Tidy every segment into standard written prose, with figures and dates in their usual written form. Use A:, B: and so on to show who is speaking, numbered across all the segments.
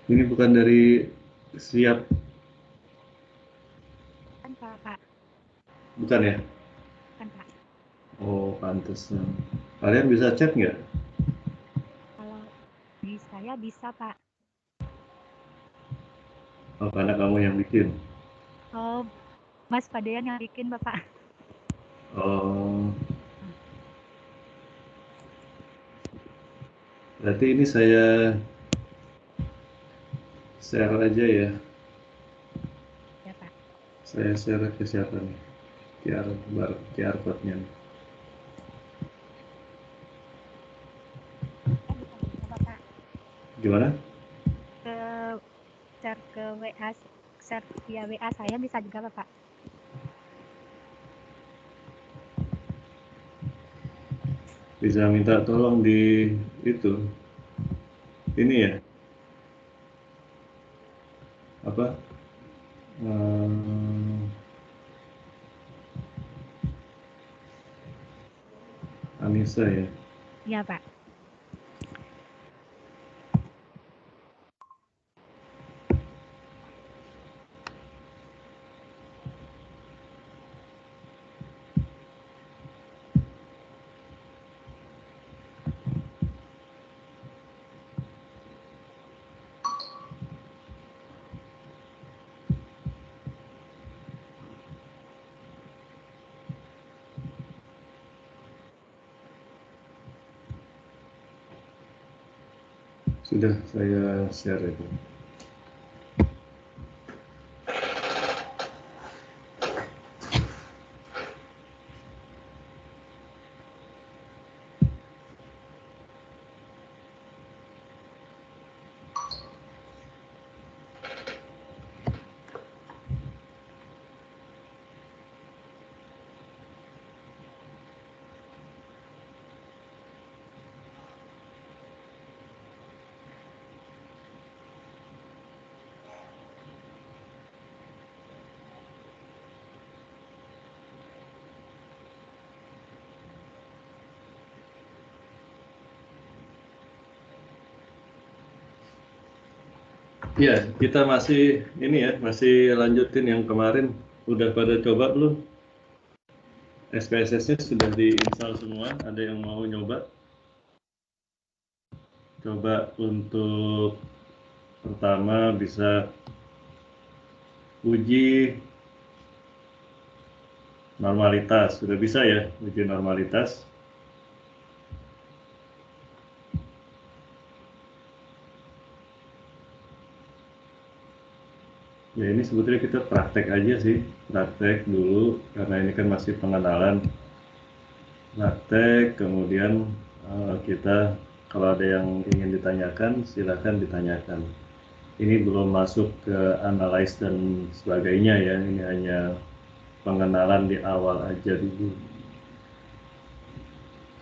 A: Ini bukan dari siap,
B: Kan Pak,
A: bukan ya?
B: kan Pak.
A: Oh, pantesan. Kalian bisa chat nggak?
B: Kalau di saya bisa Pak.
A: Oh, karena kamu yang bikin.
B: Oh, Mas Padean yang bikin Bapak.
A: Oh, berarti ini saya share aja ya.
B: Ya Pak.
A: Saya share ke siapa nih? QR code-nya.
B: Saya bisa juga Bapak.
A: Gimana?
B: Ke share ke WA, share via WA saya bisa juga Bapak.
A: Bisa minta tolong di itu. Ini ya, apa? Hmm, Anissa ya.
B: Iya Pak.
A: Sudah saya share itu. Ya, kita masih ini ya, masih lanjutin yang kemarin. Udah pada coba belum? SPSS-nya sudah diinstal semua. Ada yang mau nyoba? Coba untuk pertama bisa uji normalitas. Sudah bisa ya uji normalitas. Ya ini sebetulnya kita praktek aja sih. Praktek dulu karena ini kan masih pengenalan. Praktek kemudian kita kalau ada yang ingin ditanyakan silakan ditanyakan. Ini belum masuk ke analyze dan sebagainya ya. Ini hanya pengenalan di awal aja dulu.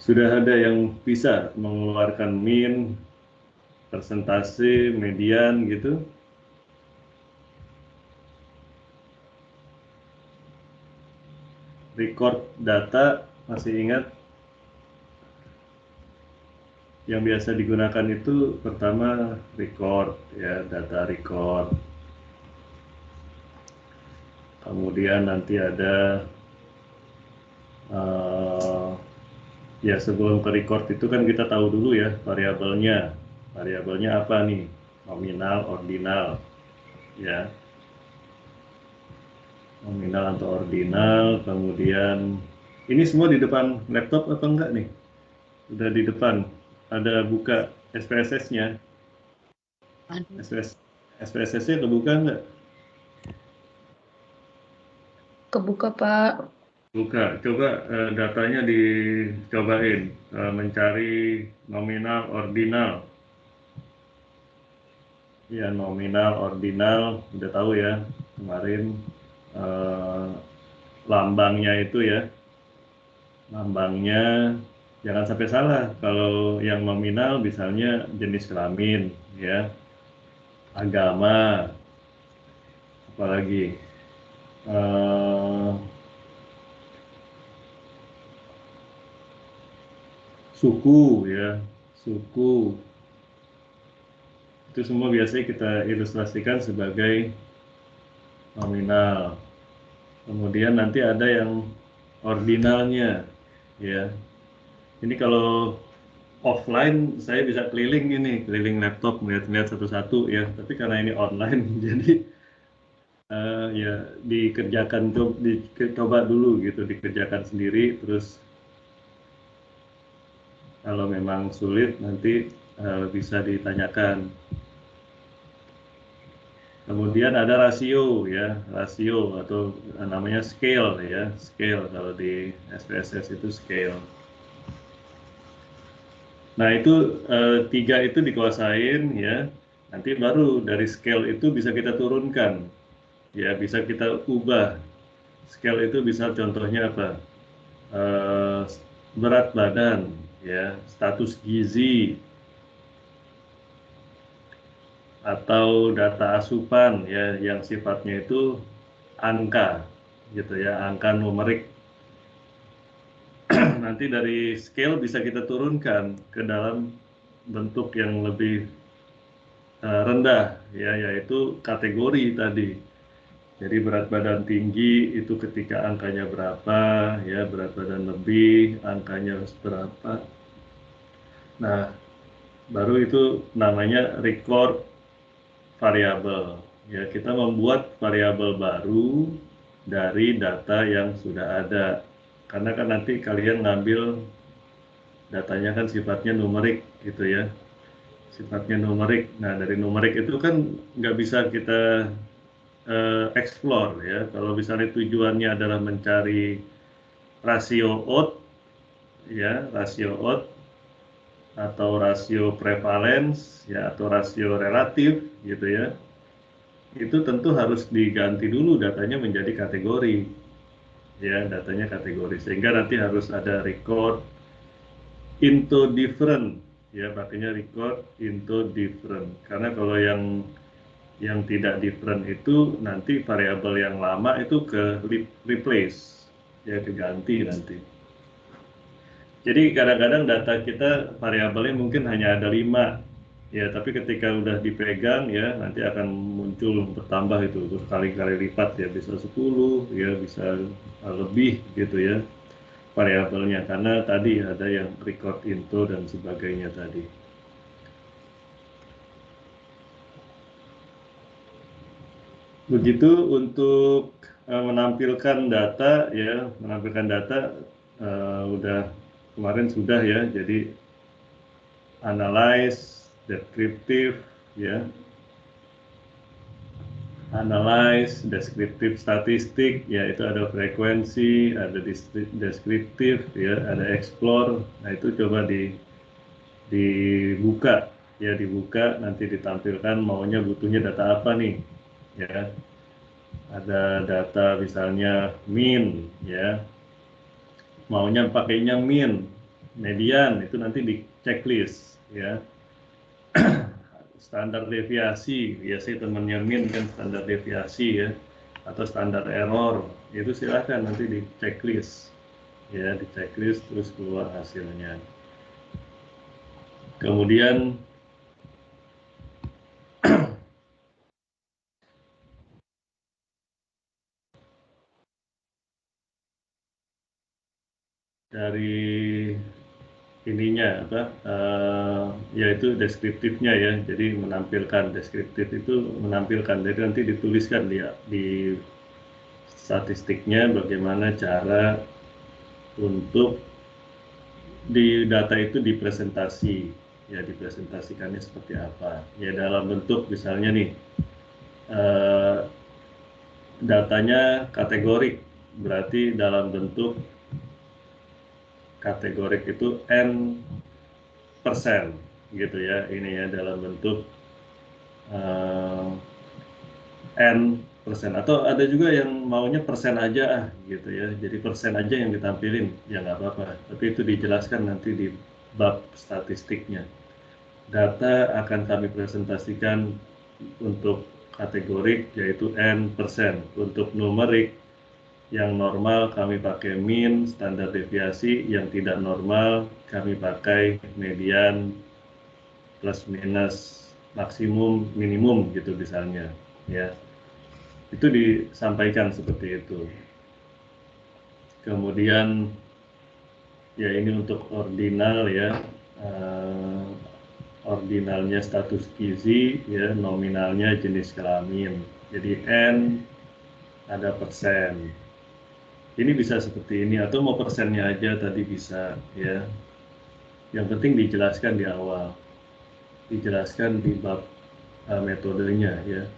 A: Sudah ada yang bisa mengeluarkan min, persentase, median gitu. Record data, masih ingat yang biasa digunakan itu pertama record ya, data record. Kemudian nanti ada ya sebelum ke record itu kan kita tahu dulu ya variabelnya. Variabelnya apa nih? Nominal, ordinal ya. Nominal atau ordinal, kemudian ini semua di depan laptop atau enggak nih? Udah di depan, ada buka SPSS-nya. SPSS-nya kebuka enggak?
C: Kebuka, Pak.
A: Buka, coba datanya dicobain, mencari nominal, ordinal. Ya, nominal, ordinal, udah tahu ya kemarin eh, lambangnya itu ya. Lambangnya jangan sampai salah. Kalau yang nominal misalnya jenis kelamin, ya, agama, apalagi eh, suku, ya, suku. Itu semua biasanya kita ilustrasikan sebagai nominal. Kemudian nanti ada yang ordinalnya, ya. Ini kalau offline saya bisa keliling laptop melihat satu-satu ya. Tapi karena ini online, jadi ya dicoba dulu gitu, dikerjakan sendiri. Terus kalau memang sulit nanti bisa ditanyakan. Kemudian ada rasio ya, rasio atau namanya scale ya, scale kalau di SPSS itu scale. Nah itu tiga itu dikuasain ya, nanti baru dari scale itu bisa kita turunkan, ya bisa kita ubah. Scale itu bisa contohnya apa? Berat badan, ya, status gizi, atau data asupan ya yang sifatnya itu angka gitu ya, angka numerik. Nanti dari scale bisa kita turunkan ke dalam bentuk yang lebih rendah ya, yaitu kategori tadi. Jadi berat badan tinggi itu ketika angkanya berapa ya, berat badan lebih angkanya berapa. Nah, baru itu namanya record variabel. Ya, kita membuat variabel baru dari data yang sudah ada. Karena kan nanti kalian ngambil datanya kan sifatnya numerik gitu ya. Sifatnya numerik. Nah, dari numerik itu kan nggak bisa kita explore ya. Kalau misalnya tujuannya adalah mencari rasio odd, ya, rasio odd atau rasio prevalence ya, atau rasio relatif gitu ya, itu tentu harus diganti dulu datanya menjadi kategori ya, datanya kategori, sehingga nanti harus ada record into different ya, makanya record into different. Karena kalau yang tidak different itu nanti variabel yang lama itu ke replace ya, keganti nanti. Jadi kadang-kadang data kita variabelnya mungkin hanya ada 5 ya, tapi ketika udah dipegang ya nanti akan muncul bertambah itu berkali-kali lipat ya, bisa 10 ya, bisa lebih gitu ya variabelnya, karena tadi ada yang record into dan sebagainya tadi. Begitu untuk menampilkan data ya, menampilkan data udah kemarin sudah ya, jadi analyze, deskriptif ya, analyze, deskriptif statistik ya, itu ada frekuensi, ada deskriptif ya, ada explore. Nah itu coba dibuka ya, dibuka nanti ditampilkan maunya butuhnya data apa nih ya. Ada data misalnya mean ya, maunya pakainya mean, median, itu nanti di checklist ya. Standar deviasi, biasanya temannya mean kan standar deviasi ya, atau standar error, itu silakan nanti di checklist ya, di checklist terus keluar hasilnya. Kemudian dari ininya apa, yaitu deskriptifnya ya, jadi menampilkan deskriptif itu menampilkan, jadi nanti dituliskan di statistiknya bagaimana cara untuk di data itu dipresentasi ya, dipresentasikannya seperti apa ya, dalam bentuk misalnya nih datanya kategorik, berarti dalam bentuk kategorik itu n persen gitu ya, ini ya dalam bentuk n persen, atau ada juga yang maunya persen aja gitu ya, jadi persen aja yang ditampilin ya nggak apa-apa, tapi itu dijelaskan nanti di bab statistiknya. Data akan kami presentasikan untuk kategorik yaitu n persen, untuk numerik yang normal kami pakai mean, standar deviasi, yang tidak normal kami pakai median plus minus maksimum, minimum gitu misalnya, ya. Itu disampaikan seperti itu. Kemudian ya ini untuk ordinal ya, ordinalnya status gizi, ya nominalnya jenis kelamin. Jadi N ada persen. Ini bisa seperti ini atau mau persennya aja tadi bisa ya. Yang penting dijelaskan di awal, dijelaskan di bab metodenya ya.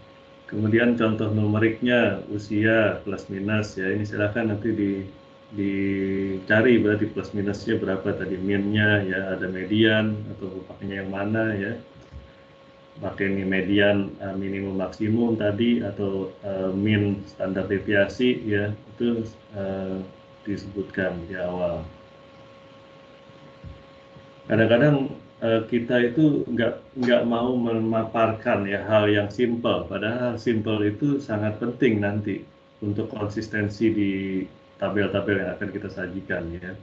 A: Kemudian contoh numeriknya usia plus minus ya, ini silakan nanti dicari berarti plus minusnya berapa tadi, minnya ya, ada median atau pakainya yang mana ya, pakai ini median minimum maksimum tadi atau min standar deviasi ya, itu disebutkan di awal. Kadang-kadang kita itu nggak mau memaparkan ya hal yang simple, padahal simple itu sangat penting nanti untuk konsistensi di tabel-tabel yang akan kita sajikan ya.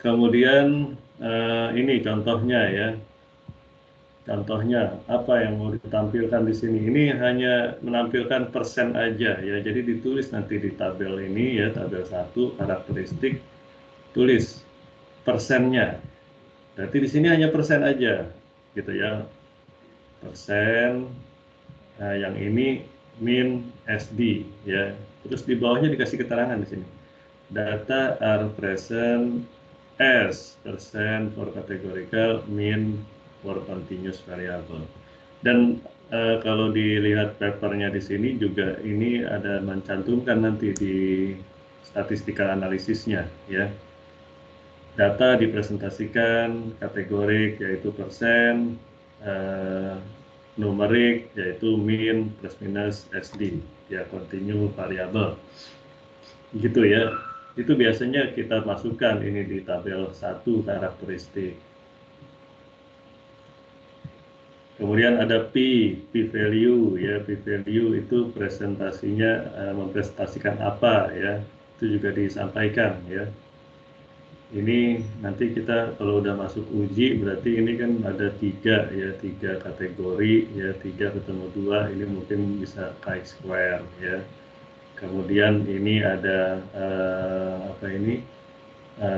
A: Kemudian ini contohnya ya. Contohnya apa yang mau ditampilkan di sini? Ini hanya menampilkan persen aja ya. Jadi ditulis nanti di tabel ini ya, tabel 1 karakteristik, tulis persennya. Berarti di sini hanya persen aja gitu ya. Persen. Nah, yang ini min SD ya. Terus di bawahnya dikasih keterangan di sini. Data are present as percent for categorical, min for continuous variable. Dan kalau dilihat papernya di sini juga ini ada mencantumkan nanti di statistical analisisnya ya. Data dipresentasikan kategorik yaitu persen, numerik yaitu min plus minus SD ya, continue variable gitu ya. Itu biasanya kita masukkan ini di tabel 1 karakteristik. Kemudian ada P value ya, P value itu presentasinya mempresentasikan apa ya, itu juga disampaikan ya. Ini nanti kita kalau udah masuk uji berarti ini kan ada 3 ya, 3 kategori ya, 3 ketemu 2, ini mungkin bisa chi-square ya. Kemudian ini ada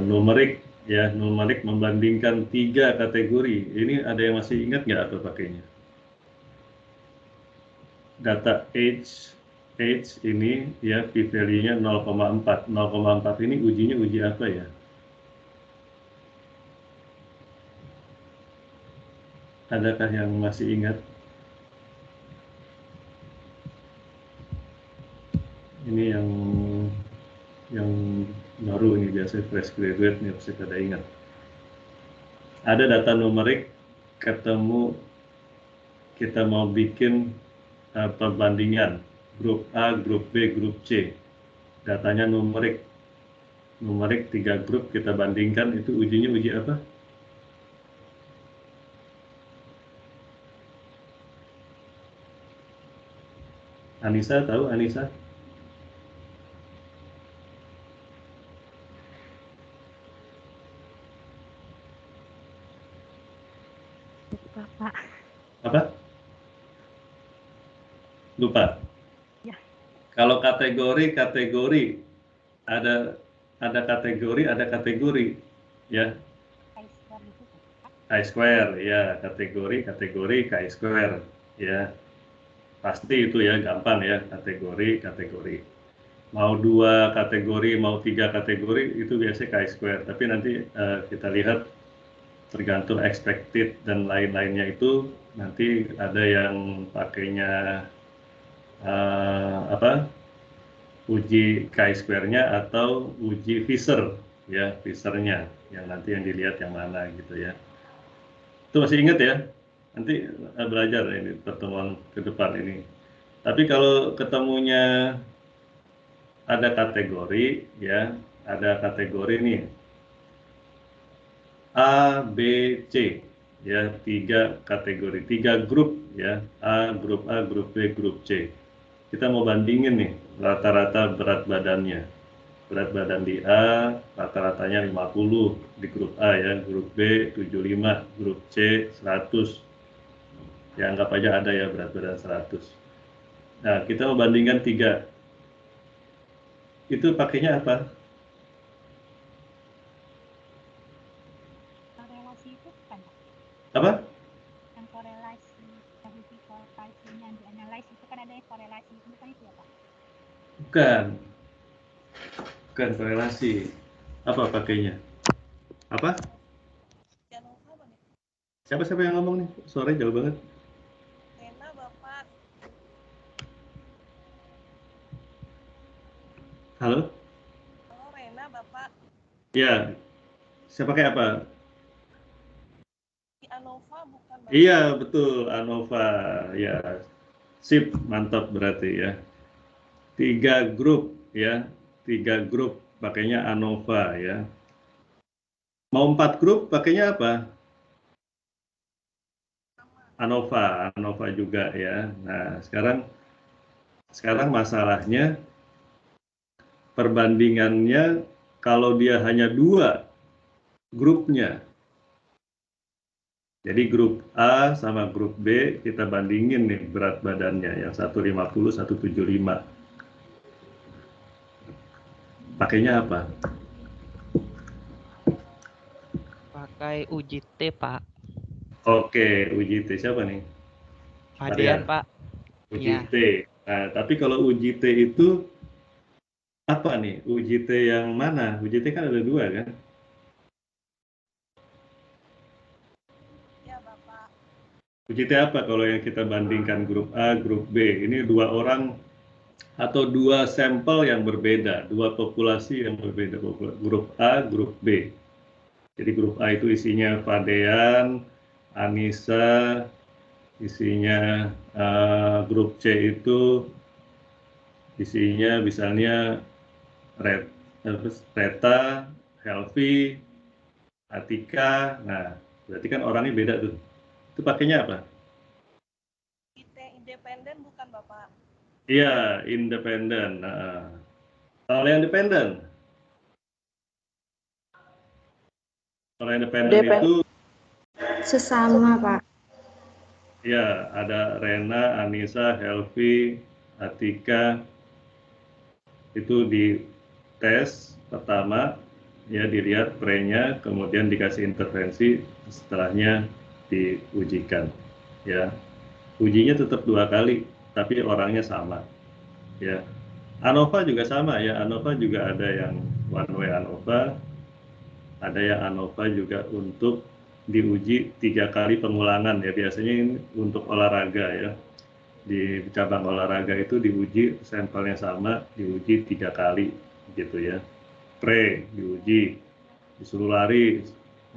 A: numerik ya, numerik membandingkan 3 kategori. Ini ada yang masih ingat nggak apa pakainya? Data age ini ya, p value-nya 0,4. 0,4 ini ujinya uji apa ya? Adakah yang masih ingat? Ini yang baru ini, biasanya fresh graduate nih pasti pada ingat. Ada data numerik ketemu, kita mau bikin perbandingan grup A, grup B, grup C. Datanya numerik 3 grup kita bandingkan, itu ujinya uji apa? Anissa tahu, Anissa?
B: Lupa, Pak.
A: Apa? Lupa.
B: Ya.
A: Kalau kategori ada kategori ya. Chi-square ya, kategori chi-square ya. Pasti itu ya, gampang ya, kategori. Mau 2 kategori, mau 3 kategori itu biasanya chi-square. Tapi nanti kita lihat tergantung expected dan lain-lainnya, itu nanti ada yang pakainya uji chi-square-nya atau uji Fisher ya, Fisher-nya yang nanti yang dilihat yang mana gitu ya. Itu masih ingat ya, nanti belajar ini pertemuan ke depan ini. Tapi kalau ketemunya ada kategori ya, ada kategori nih A, B, C ya, 3 kategori, 3 grup ya, A, grup B, grup C. Kita mau bandingin nih rata-rata berat badannya. Berat badan di A rata-ratanya 50 di grup A ya, grup B 75, grup C 100. Ya anggap aja ada ya berat badan 100. Nah, kita membandingkan 3. Itu pakainya apa?
B: Korelasi itu bukan, Pak?
A: Apa?
B: Yang korelasi, yang dianalisis itu kan ada yang korelasi, bukan itu ya, Pak?
A: Bukan. Bukan korelasi. Apa pakainya? Apa? Siapa yang ngomong nih? Suaranya jauh banget.
D: Rena, Bapak.
A: Halo?
D: Halo, Rena, Bapak.
A: Ya. Siapa kayak apa?
D: Di Anova bukan, Bapak?
A: Iya, betul. Anova. Ya. Sip, mantap berarti ya. 3 grup ya. 3 grup pakainya Anova ya. Mau 4 grup pakainya apa? Anova juga ya. Nah, sekarang masalahnya perbandingannya kalau dia hanya 2 grupnya. Jadi grup A sama grup B kita bandingin nih berat badannya yang 150, 175. Pakainya apa?
E: Pakai uji T, Pak.
A: Oke, uji T siapa nih?
E: Fadean, Pak.
A: Uji
E: Iya.
A: T. Nah, tapi kalau uji T itu apa nih? Uji T yang mana? Uji T kan ada 2 kan?
D: Ya, Bapak.
A: Uji T apa kalau yang kita bandingkan grup A, grup B? Ini 2 orang atau 2 sampel yang berbeda, 2 populasi yang berbeda, grup A, grup B. Jadi grup A itu isinya Fadean, Anissa, isinya grup C itu isinya misalnya Reta, Helvi, Atika. Nah, berarti kan orangnya beda tuh. Itu pakainya apa?
D: IT independen bukan, Bapak?
A: Iya, independen. Nah, kalau yang independen itu
C: Sesama, Pak.
A: ya ada Rena, Anissa, Helvi, Atika. Itu di tes pertama ya, dilihat pre-nya, kemudian dikasih intervensi, setelahnya diujikan ya. Ujinya tetap 2 kali tapi orangnya sama ya. Anova juga sama ya, Anova juga ada yang one way Anova, ada yang Anova juga untuk diuji 3 kali pengulangan ya, biasanya ini untuk olahraga ya. Di cabang olahraga itu diuji sampelnya sama, diuji 3 kali gitu ya. Pre diuji, disuruh lari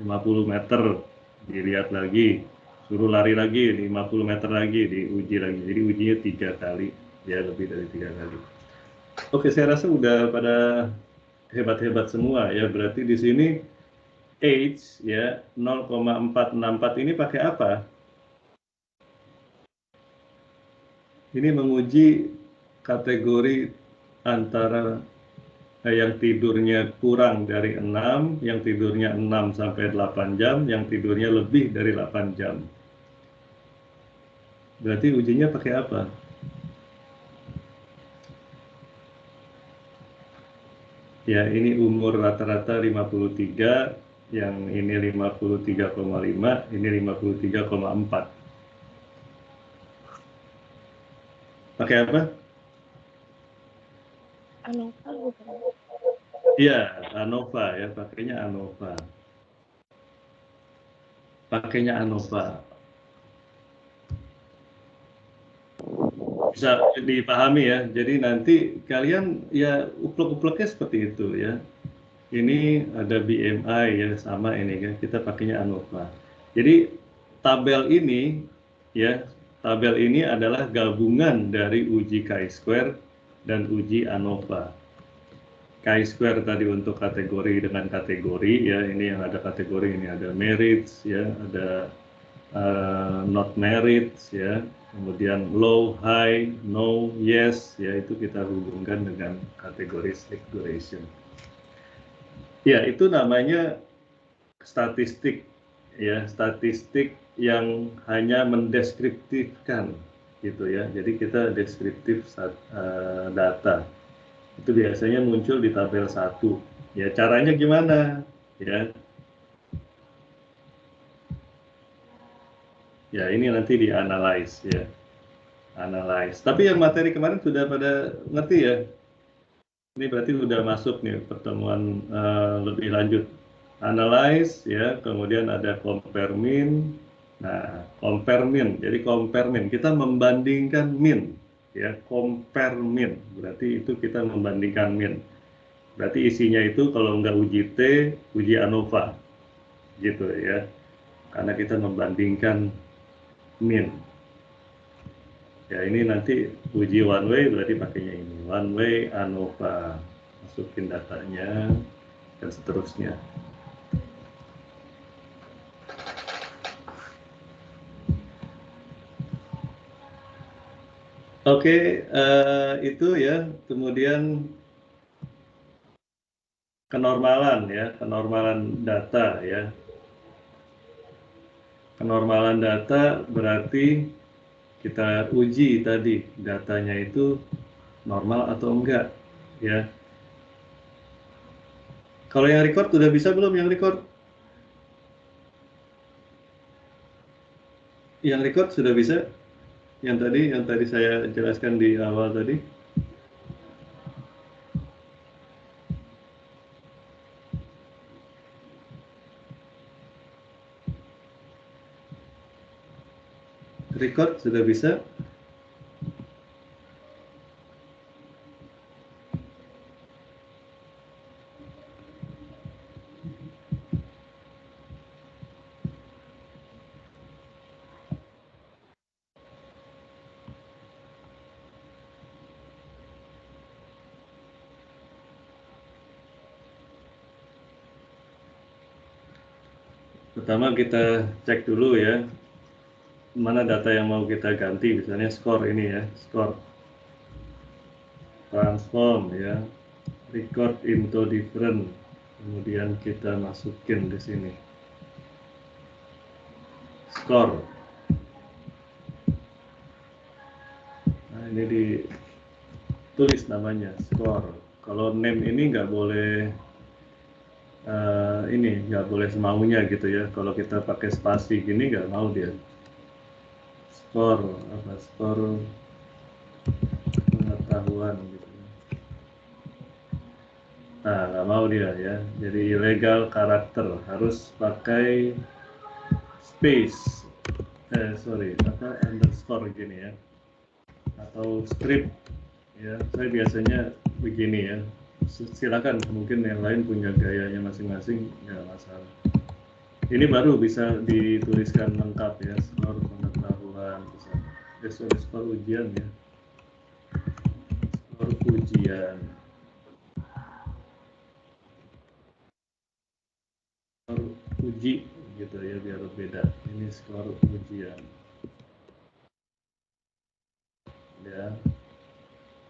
A: 50 meter, dilihat lagi, suruh lari lagi 50 meter lagi, diuji lagi. Jadi ujinya 3 kali ya, lebih dari 3 kali. Oke, saya rasa udah pada hebat-hebat semua ya. Berarti di sini age ya 0,464 ini pakai apa? Ini menguji kategori antara yang tidurnya kurang dari 6, yang tidurnya 6 sampai 8 jam, yang tidurnya lebih dari 8 jam. Berarti ujinya pakai apa? Ya, ini umur rata-rata 53, yang ini 53,5, ini 53,4. Pakai apa?
C: Anova bukan.
A: Iya, Anova ya, pakainya Anova. Pakainya Anova. Bisa dipahami ya. Jadi nanti kalian ya uplek-upleknya seperti itu ya. Ini ada BMI ya, sama ini kan, kita pakainya Anova. Jadi tabel ini ya, tabel ini adalah gabungan dari uji chi-square dan uji Anova. Chi-square tadi untuk kategori dengan kategori ya, ini yang ada kategori, ini ada merits ya, ada not merits ya, kemudian low, high, no, yes ya, itu kita hubungkan dengan kategori sleep duration. Ya, itu namanya statistik, ya, statistik yang hanya mendeskriptifkan, gitu ya. Jadi kita deskriptif data. Itu biasanya muncul di tabel 1. Ya, caranya gimana? Ya, ya ini nanti di-analyze ya. Analyze. Tapi yang materi kemarin sudah pada ngerti ya? Ini berarti sudah masuk nih pertemuan lebih lanjut. Analyze ya, kemudian ada compare min. Nah, compare min. Jadi compare min, kita membandingkan min ya, compare min. Berarti itu kita membandingkan min. Berarti isinya itu kalau nggak uji T, uji ANOVA gitu ya. Karena kita membandingkan min. Ya ini nanti uji one way berarti pakainya ini. One way ANOVA. Masukin datanya dan seterusnya. Oke, itu ya. Kemudian kenormalan ya, kenormalan data ya. Kenormalan data berarti kita uji tadi datanya itu normal atau enggak ya. Kalau yang record sudah bisa belum yang record? Yang record sudah bisa? Yang tadi saya jelaskan di awal tadi. Record sudah bisa? Pertama kita cek dulu ya, mana data yang mau kita ganti, misalnya skor ini ya, skor. Transform ya, record into different, kemudian kita masukin di sini. Skor. Nah ini ditulis namanya, skor. Kalau name ini nggak boleh ini nggak boleh semaunya gitu ya. Kalau kita pakai spasi gini nggak mau dia. Skor apa? Skor pengetahuan gitu. Nah nggak mau dia ya. Jadi ilegal karakter harus pakai space. Apa underscore gini ya. Atau script ya. Saya biasanya begini ya. Silakan, mungkin yang lain punya gayanya masing-masing, nggak masalah. Ini baru bisa dituliskan lengkap ya, skor pengetahuan, skor ujian ya, skor ujian, skor uji gitu ya, biar beda. Ini skor ujian ya.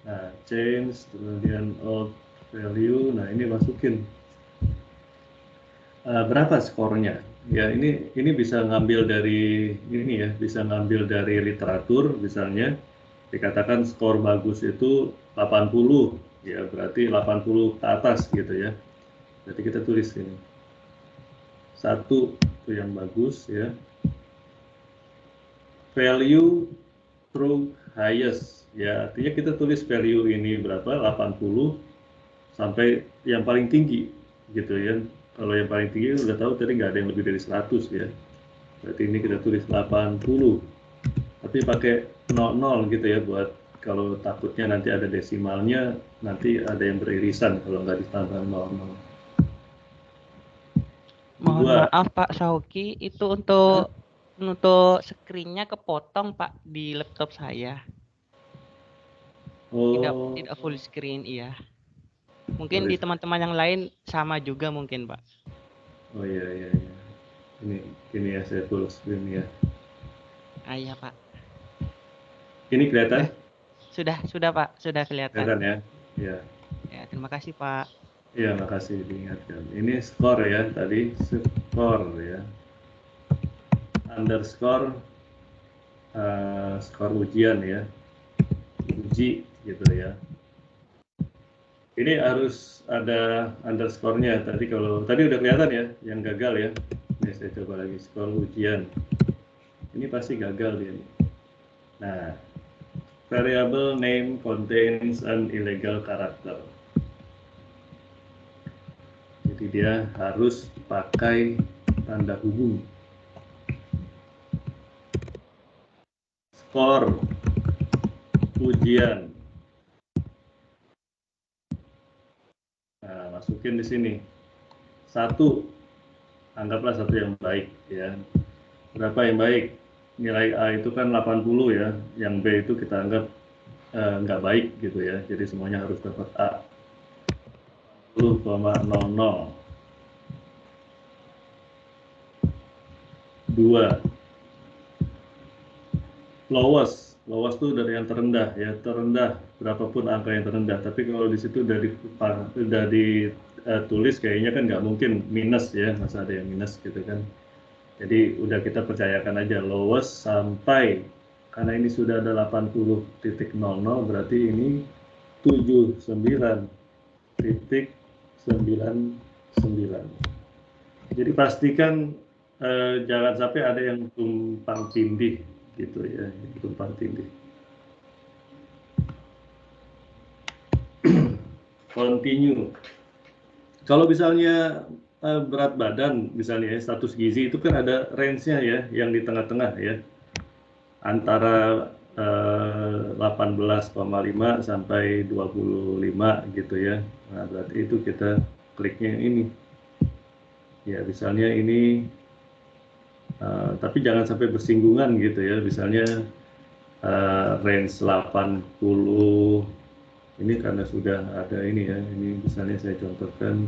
A: Nah, change, kemudian old value, nah ini masukin berapa skornya ya. Ini bisa ngambil dari ini ya, bisa ngambil dari literatur. Misalnya dikatakan skor bagus itu 80 ya, berarti 80 ke atas gitu ya. Berarti kita tulis ini 1 itu yang bagus ya, value through highest ya, artinya kita tulis value ini berapa, 80 sampai yang paling tinggi gitu ya. Kalau yang paling tinggi udah tahu tadi nggak ada yang lebih dari 100 ya. Berarti ini kita tulis 80. Tapi pakai 00 gitu ya, buat kalau takutnya nanti ada desimalnya, nanti ada yang beririsan kalau nggak ditambah 00.
E: Mohon maaf Pak Sauki, itu untuk screen-nya kepotong Pak di laptop saya. Tidak full screen, iya. Mungkin di teman-teman yang lain sama juga mungkin Pak.
A: Oh iya. Ini ya, saya full screen ya.
E: Iya Pak.
A: Ini kelihatan?
E: Sudah Pak, sudah kelihatan.
A: Kelihatan ya? Iya.
E: Ya, terima kasih Pak.
A: Iya, makasih diingatkan. Ini skor ya, tadi skor ya. Underscore skor ujian ya. Uji gitu ya. Ini harus ada underscore-nya. Tadi udah kelihatan ya, yang gagal ya. Ini saya coba lagi skor ujian. Ini pasti gagal dia. Nah, variable name contains an illegal character. Jadi dia harus pakai tanda hubung. Skor ujian. Nah, masukin di sini. 1, anggaplah 1 yang baik ya. Berapa yang baik? Nilai A itu kan 80 ya. Yang B itu kita anggap nggak baik gitu ya. Jadi semuanya harus dapat A. 10,00. 2. Lowest itu dari yang terendah ya, terendah berapapun angka yang terendah. Tapi kalau di situ udah ditulis kayaknya kan nggak mungkin minus ya, masa ada yang minus gitu kan. Jadi udah kita percayakan aja lowest sampai, karena ini sudah ada 80.00 berarti ini 79.99. Jadi pastikan jangan sampai ada yang tumpang tindih gitu ya, tumpang tindih. Continue. Kalau misalnya berat badan, misalnya ya, status gizi itu kan ada range-nya ya, yang di tengah-tengah ya, antara 18,5 sampai 25 gitu ya. Nah berarti itu kita kliknya ini. Ya misalnya ini, tapi jangan sampai bersinggungan gitu ya, misalnya range 80, ini karena sudah ada ini ya, ini misalnya saya contohkan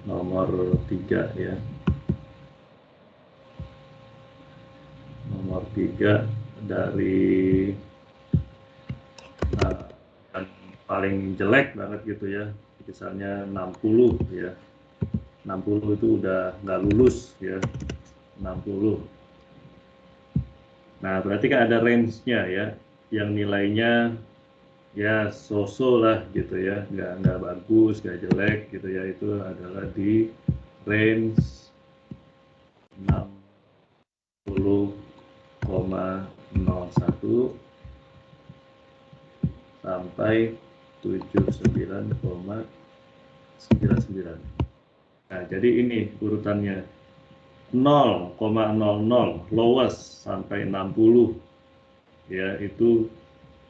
A: nomor 3 ya, nomor 3 dari yang paling jelek banget gitu ya, misalnya 60 ya, 60 itu udah nggak lulus ya, 60. Nah berarti kan ada range-nya ya, yang nilainya ya so-so lah gitu ya, nggak bagus, nggak jelek gitu ya, itu adalah di range 60,01 sampai 79,99. Nah jadi ini urutannya 0,00 lowest sampai 60 ya, itu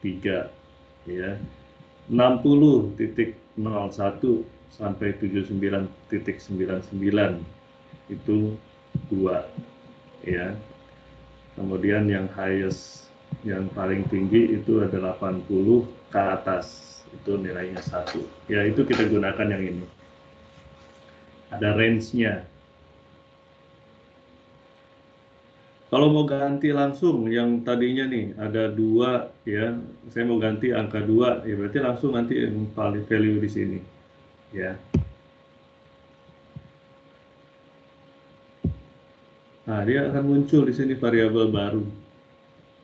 A: 3 ya, 60.01 sampai 79.99 itu 2 ya. Kemudian yang highest, yang paling tinggi itu ada 80 ke atas, itu nilainya 1 ya, itu kita gunakan yang ini, ada range-nya. Kalau mau ganti langsung yang tadinya nih ada 2 ya, saya mau ganti angka 2 ya, berarti langsung nanti yang value di sini ya. Nah, dia akan muncul di sini variabel baru.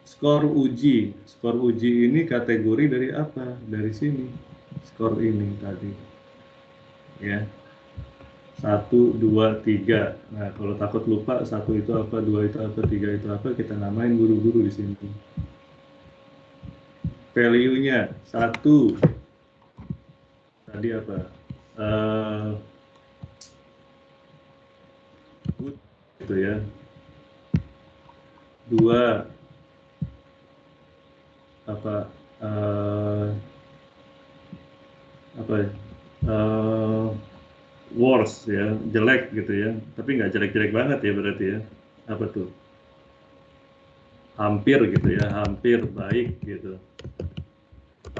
A: Skor uji. Skor uji ini kategori dari apa? Dari sini. Skor ini tadi. Ya. 1, 2, 3. Nah, kalau takut lupa 1 itu apa, 2 itu apa, 3 itu apa, kita namain guru-guru di sini. Value-nya 1. Tadi apa? Good gitu ya. 2 apa worse ya, jelek gitu ya, tapi nggak jelek-jelek banget ya berarti ya, apa tuh, hampir gitu ya, hampir baik gitu,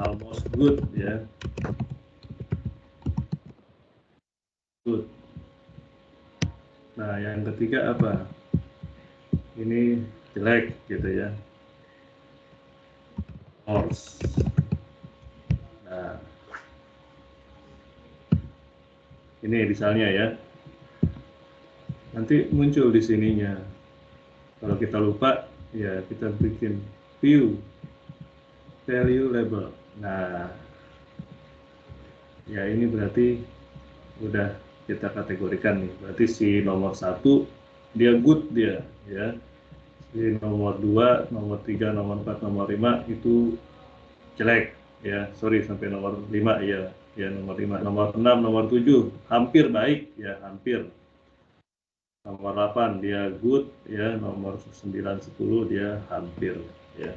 A: almost good ya, good. Nah yang ketiga apa, ini jelek gitu ya, worse. Nah Ini misalnya ya, nanti muncul di sininya. Kalau kita lupa, ya kita bikin view value label. Nah, ya ini berarti udah kita kategorikan nih. Berarti si nomor 1 dia good dia, ya. Si nomor 2, nomor 3, nomor 4, nomor 5 itu jelek, ya. Sorry sampai nomor 5 ya. Ya nomor 5, nomor 6, nomor 7 hampir baik, ya hampir. Nomor 8 dia good, ya. Nomor 9, 10 dia hampir, ya.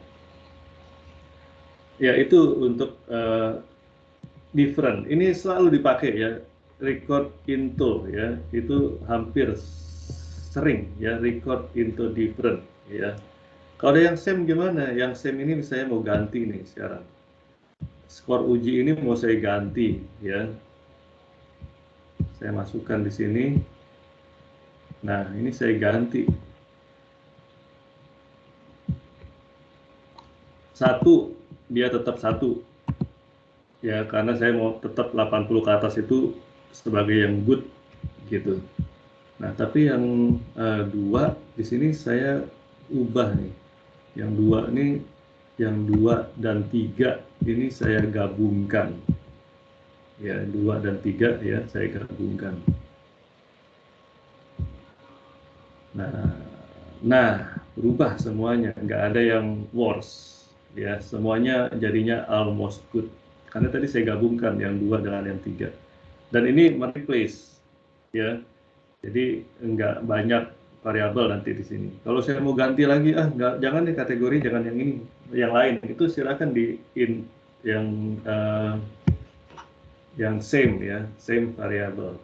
A: Ya itu untuk different. Ini selalu dipakai ya. Record into ya. Itu hampir sering ya, record into different ya. Kalau ada yang same gimana? Yang same ini saya mau ganti nih sekarang. Skor uji ini mau saya ganti ya. Saya masukkan di sini. Nah, ini saya ganti. 1 dia tetap 1. Ya, karena saya mau tetap 80 ke atas itu sebagai yang good gitu. Nah, tapi yang 2 di sini saya ubah nih. Yang 2 ini, yang 2 dan 3 ini saya gabungkan. Ya, 2 dan 3 ya saya gabungkan. Nah, berubah semuanya, nggak ada yang worse. Ya, semuanya jadinya almost good. Karena tadi saya gabungkan yang 2 dengan yang 3. Dan ini mereplace ya. Jadi nggak banyak variabel nanti di sini. Kalau saya mau ganti lagi, jangan nih kategori, jangan yang ini, yang lain. Itu silakan di yang same ya, same variabel.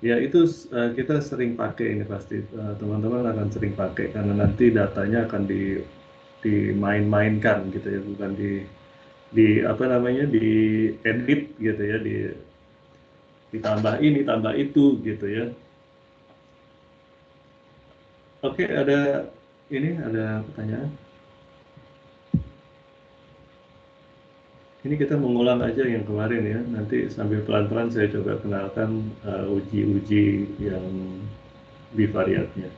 A: Ya itu kita sering pakai ini pasti, teman-teman akan sering pakai karena nanti datanya akan dimain-mainkan gitu ya, bukan di apa namanya, di edit gitu ya, ditambah ini tambah itu gitu ya. Oke, ada pertanyaan. Ini kita mengulang aja yang kemarin ya, nanti sambil pelan-pelan saya coba kenalkan uji-uji yang bivariatnya.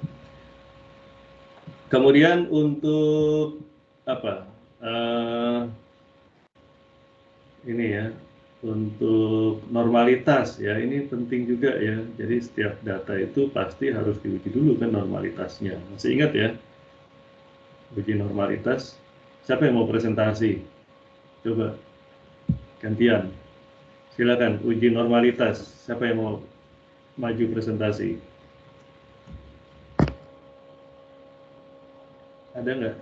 A: Kemudian untuk apa? Ini ya, untuk normalitas ya, ini penting juga ya. Jadi setiap data itu pasti harus diuji dulu kan normalitasnya. Masih ingat ya? Uji normalitas. Siapa yang mau presentasi? Coba gantian. Silakan uji normalitas. Siapa yang mau maju presentasi? Ada nggak?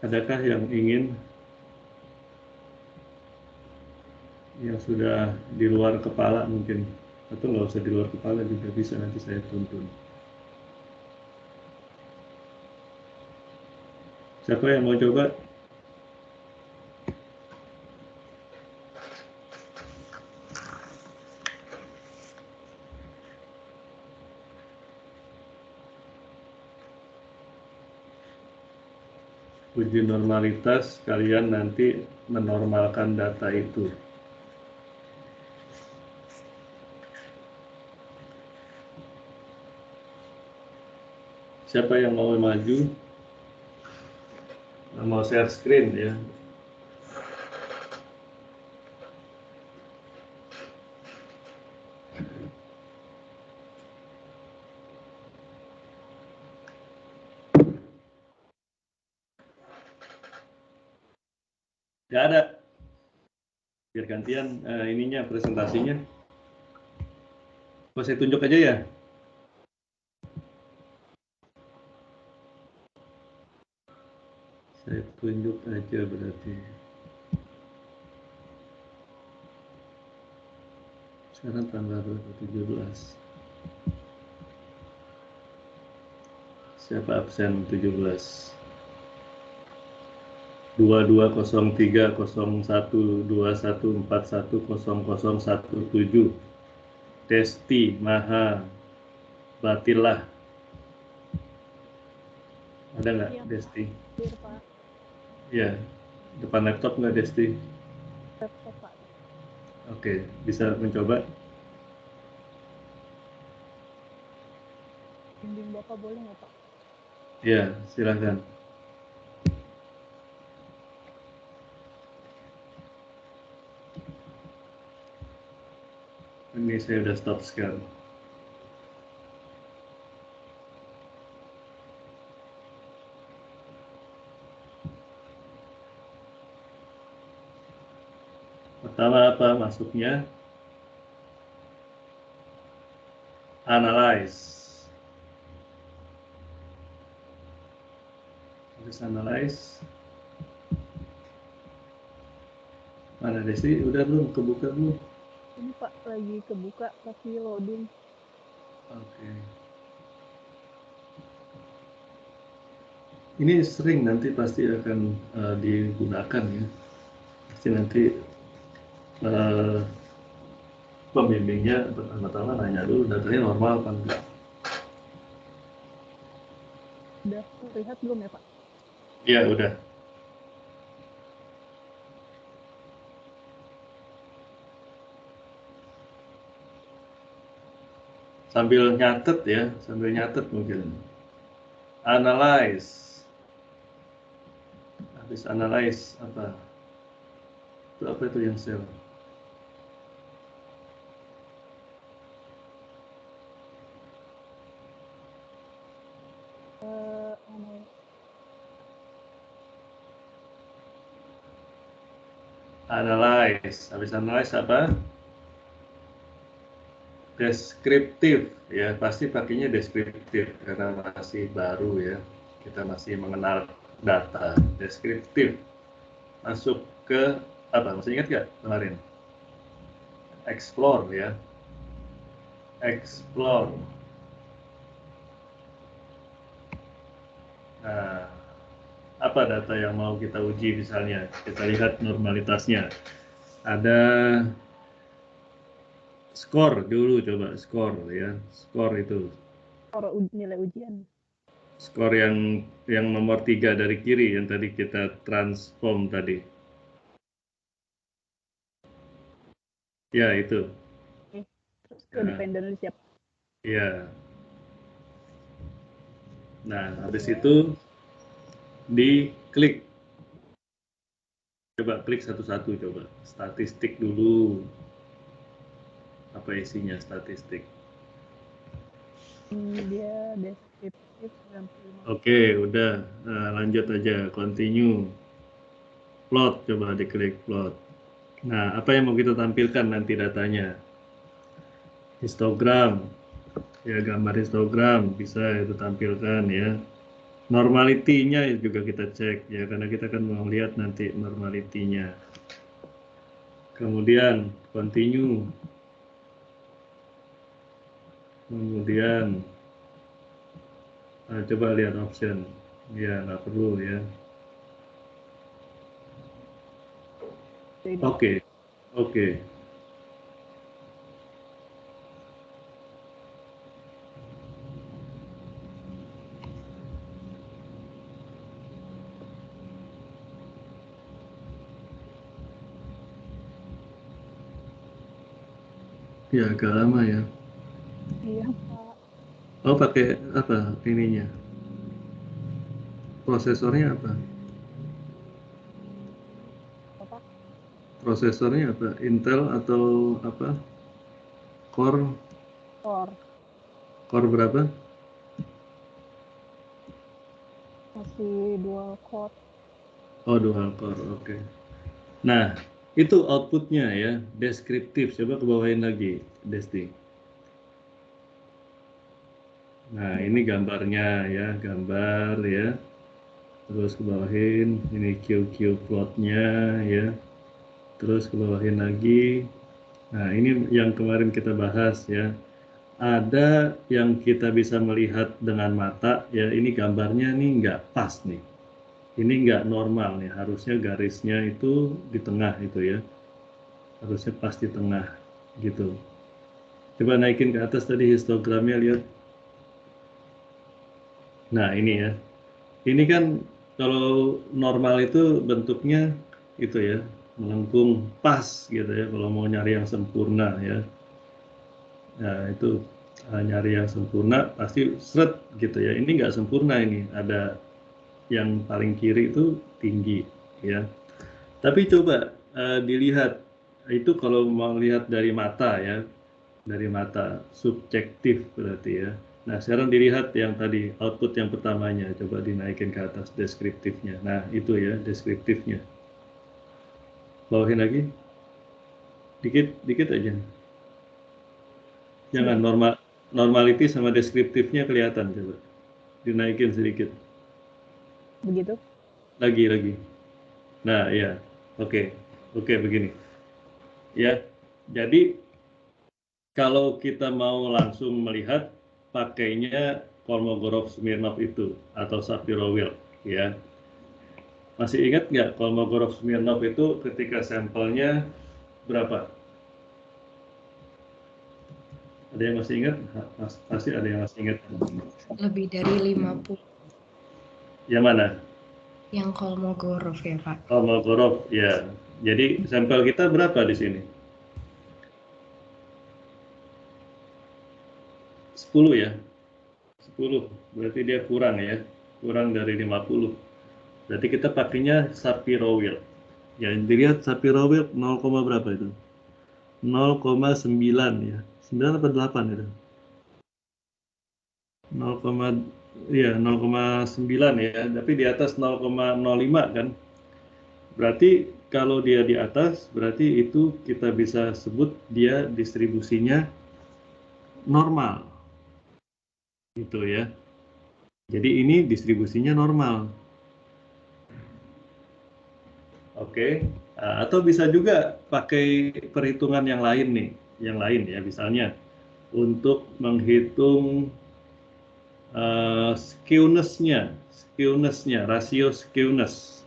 A: Adakah yang ingin, yang sudah di luar kepala mungkin, atau nggak usah di luar kepala juga bisa, nanti saya tuntun. Siapa yang mau coba? Uji normalitas, kalian nanti menormalkan data itu. Siapa yang mau maju? Mau share screen ya? Nggak ada. Biar gantian ininya, presentasinya. Mau saya tunjuk aja ya? Saya tunjuk aja berarti. Sekarang tanggal 17. Siapa absen 17? 22030121410017. Desti Maha Batillah. Ada nggak
B: Iya,
A: Desti?
B: Pak.
A: Ya, depan laptop nggak Desti?
B: Laptop, Pak.
A: Oke, bisa mencoba.
F: Bimbing Bapak boleh nggak Pak?
A: Ya, silakan. Ini saya udah stop sekarang. Pertama apa masuknya? Analyze. Habis analyze. Mana Desi? Udah belum? Kebuka belum?
F: Ini Pak lagi kebuka tapi loading.
A: Oke. Ini sering nanti pasti akan digunakan ya. Pasti nanti pembimbingnya pertama-tama nanya dulu datanya normal apa enggak.
F: Udah terlihat belum ya Pak?
A: Iya udah. Sambil nyatet ya, sambil nyatet mungkin. Analyze. Habis analyze apa? Itu apa itu yang sel? Analyze. Habis analyze apa? Deskriptif ya, pasti pakainya deskriptif karena masih baru ya. Kita masih mengenal data. Deskriptif. Masuk ke apa? Masih ingat nggak kemarin? Explore ya. Explore. Nah, apa data yang mau kita uji misalnya? Kita lihat normalitasnya. Ada skor dulu, coba skor ya. Skor itu.
F: Nilai ujian.
A: Skor yang nomor 3 dari kiri yang tadi kita transform tadi. Ya, itu.
F: Terus independen siap.
A: Iya. Nah, habis itu diklik. Coba klik satu-satu coba. Statistik dulu. Apa isinya statistik?
F: Dia deskriptif 95.
A: Oke, udah. Nah, lanjut aja. Continue. Plot, coba diklik plot. Nah, apa yang mau kita tampilkan nanti datanya? Histogram. Ya, gambar histogram bisa itu tampilkan ya. Normalitinya juga kita cek ya, karena kita akan mau lihat nanti normalitinya. Kemudian continue. Kemudian coba lihat option. Ya, nggak perlu ya. Oke. Oke. Ya, agak lama ya.
F: Iya Pak.
A: Oh, pakai apa ininya? Prosesornya apa?
F: Apa?
A: Prosesornya apa? Intel atau apa? Core? Core berapa?
F: Masih dual core.
A: Oh, dual core, oke. Nah, itu outputnya ya, deskriptif. Coba ke bawahin lagi, Desti. Nah, ini gambarnya ya, gambar ya. Terus ke bawahin, ini QQ plotnya ya. Terus ke bawahin lagi. Nah, ini yang kemarin kita bahas ya. Ada yang kita bisa melihat dengan mata ya, ini gambarnya nih nggak pas nih. Ini nggak normal nih, harusnya garisnya itu di tengah itu ya. Harusnya pas di tengah gitu. Coba naikin ke atas tadi histogramnya, lihat. Nah, ini ya. Ini kan kalau normal itu bentuknya itu ya, melengkung pas gitu ya, kalau mau nyari yang sempurna ya. Nah itu nyari yang sempurna pasti seret gitu ya. Ini nggak sempurna, ini ada yang paling kiri itu tinggi ya. Tapi coba dilihat, itu kalau mau lihat dari mata ya, dari mata subjektif berarti ya. Nah sekarang dilihat yang tadi output yang pertamanya, coba dinaikin ke atas deskriptifnya. Nah itu ya deskriptifnya. Bawahin lagi, dikit aja. Jangan normality sama deskriptifnya kelihatan, coba dinaikin sedikit.
F: Begitu?
A: Lagi. Nah ya, oke begini. Ya, jadi kalau kita mau langsung melihat, pakainya Kolmogorov-Smirnov itu atau Shapiro-Wilk ya. Masih ingat nggak Kolmogorov-Smirnov itu ketika sampelnya berapa? Ada yang masih ingat? Pasti ada yang masih ingat.
C: Lebih dari 50.
A: Yang mana?
C: Yang Kolmogorov ya, Pak.
A: Kolmogorov ya. Jadi sampel kita berapa di sini? 10 ya. 10. Berarti dia kurang ya. Kurang dari 50. Berarti kita pakainya Shapiro-Wilk. Ya, dilihat Shapiro-Wilk 0, berapa itu? 0,9 ya. 9 atau 8 itu? 0,9 ya, tapi di atas 0,05 kan. Berarti kalau dia di atas, berarti itu kita bisa sebut dia distribusinya normal. Gitu ya. Jadi ini distribusinya normal. Oke. Nah, atau bisa juga pakai perhitungan yang lain nih. Yang lain ya, misalnya untuk menghitung skewness-nya, rasio skewness.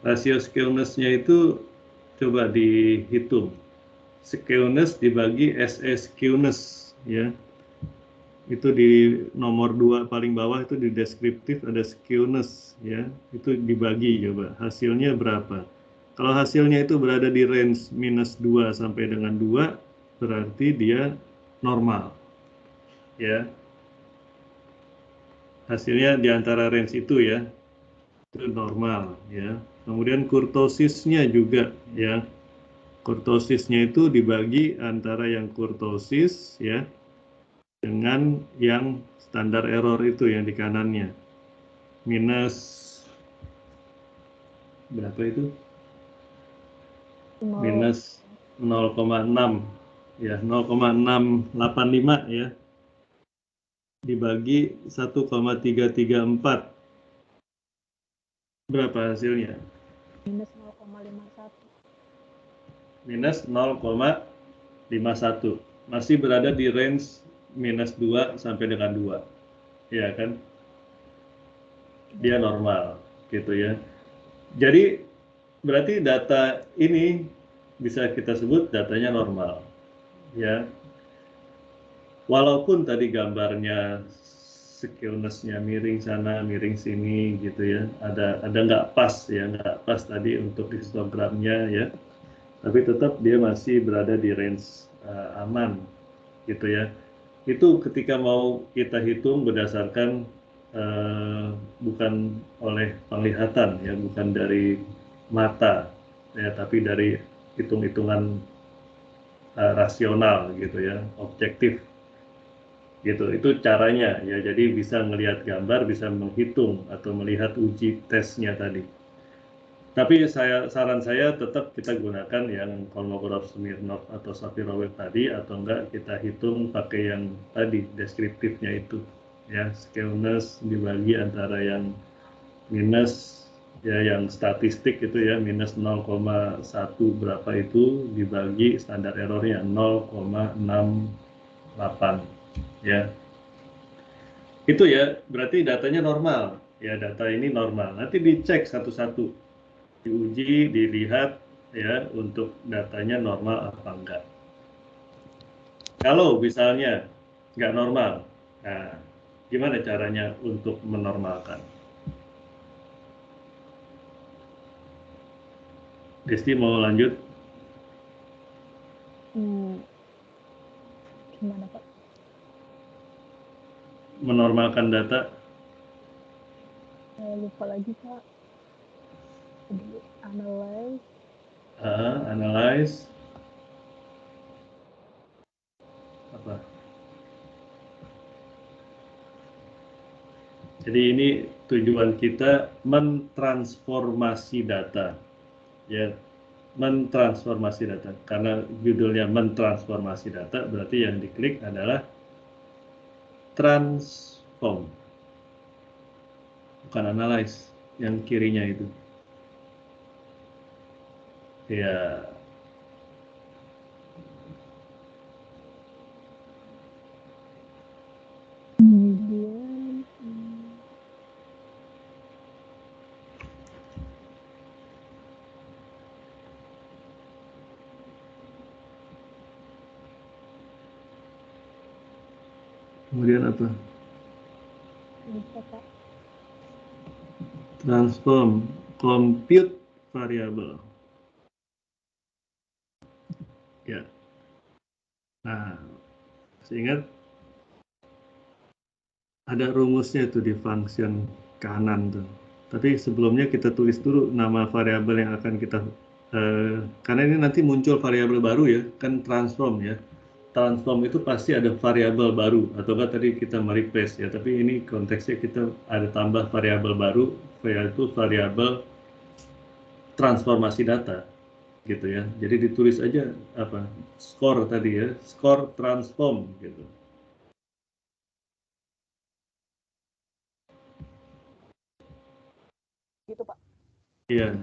A: Rasio skewness-nya itu coba dihitung. Skewness dibagi SE skewness ya. Itu di nomor 2 paling bawah itu di deskriptif ada skewness ya. Itu dibagi coba. Hasilnya berapa? Kalau hasilnya itu berada di range -2 sampai dengan 2, berarti dia normal. Ya. Hasilnya di antara range itu ya. Itu normal ya. Kemudian kurtosisnya juga ya. Kurtosisnya itu dibagi antara yang kurtosis ya dengan yang standar error itu yang di kanannya. Minus berapa itu? Minus 0,6 ya, 0,685 ya. Dibagi 1,334. Berapa hasilnya?
F: Minus 0,51.
A: Minus 0,51. Masih berada di range -2 sampai dengan 2. Ya kan? Dia normal gitu ya. Jadi berarti data ini bisa kita sebut datanya normal. Ya. Walaupun tadi gambarnya skewness-nya miring sana, miring sini gitu ya. Ada nggak pas ya, nggak pas tadi untuk histogramnya ya. Tapi tetap dia masih berada di range aman gitu ya. Itu ketika mau kita hitung berdasarkan bukan oleh penglihatan ya, bukan dari mata ya, tapi dari hitung-hitungan rasional gitu ya, objektif gitu. Itu caranya ya, jadi bisa melihat gambar, bisa menghitung atau melihat uji tesnya tadi. Tapi saran saya tetap kita gunakan yang Kolmogorov-Smirnov atau Shapiro-Wilk tadi, atau enggak kita hitung pakai yang tadi deskriptifnya itu ya, skewness dibagi antara yang minus ya, yang statistik itu ya minus 0,1 berapa itu dibagi standar errornya 0,68 ya. Itu ya, berarti datanya normal ya, data ini normal. Nanti dicek satu-satu, diuji, dilihat ya untuk datanya normal apa enggak. Kalau misalnya nggak normal, nah gimana caranya untuk menormalkan? Desti mau lanjut?
F: Gimana Pak?
A: Menormalkan data?
F: Lupa lagi Pak. Jadi analyze.
A: Analyze. Apa? Jadi ini tujuan kita mentransformasi data. Ya, mentransformasi data. Karena judulnya mentransformasi data, berarti yang diklik adalah transform. Bukan analyze, yang kirinya itu. Ya,
F: Kemudian
A: kemudian apa?
F: lupa Pak.
A: Transform, compute variable. Ya. Nah, masih ingat? Ada rumusnya itu di function kanan tuh. Tapi sebelumnya kita tulis dulu nama variabel yang akan kita karena ini nanti muncul variabel baru ya, kan transform ya. Transform itu pasti ada variabel baru, ataukah tadi kita mereplace ya, tapi ini konteksnya kita ada tambah variabel baru, yaitu variabel transformasi data gitu ya. Jadi ditulis aja apa? Score tadi ya, score transform gitu.
F: Gitu Pak.
A: Iya.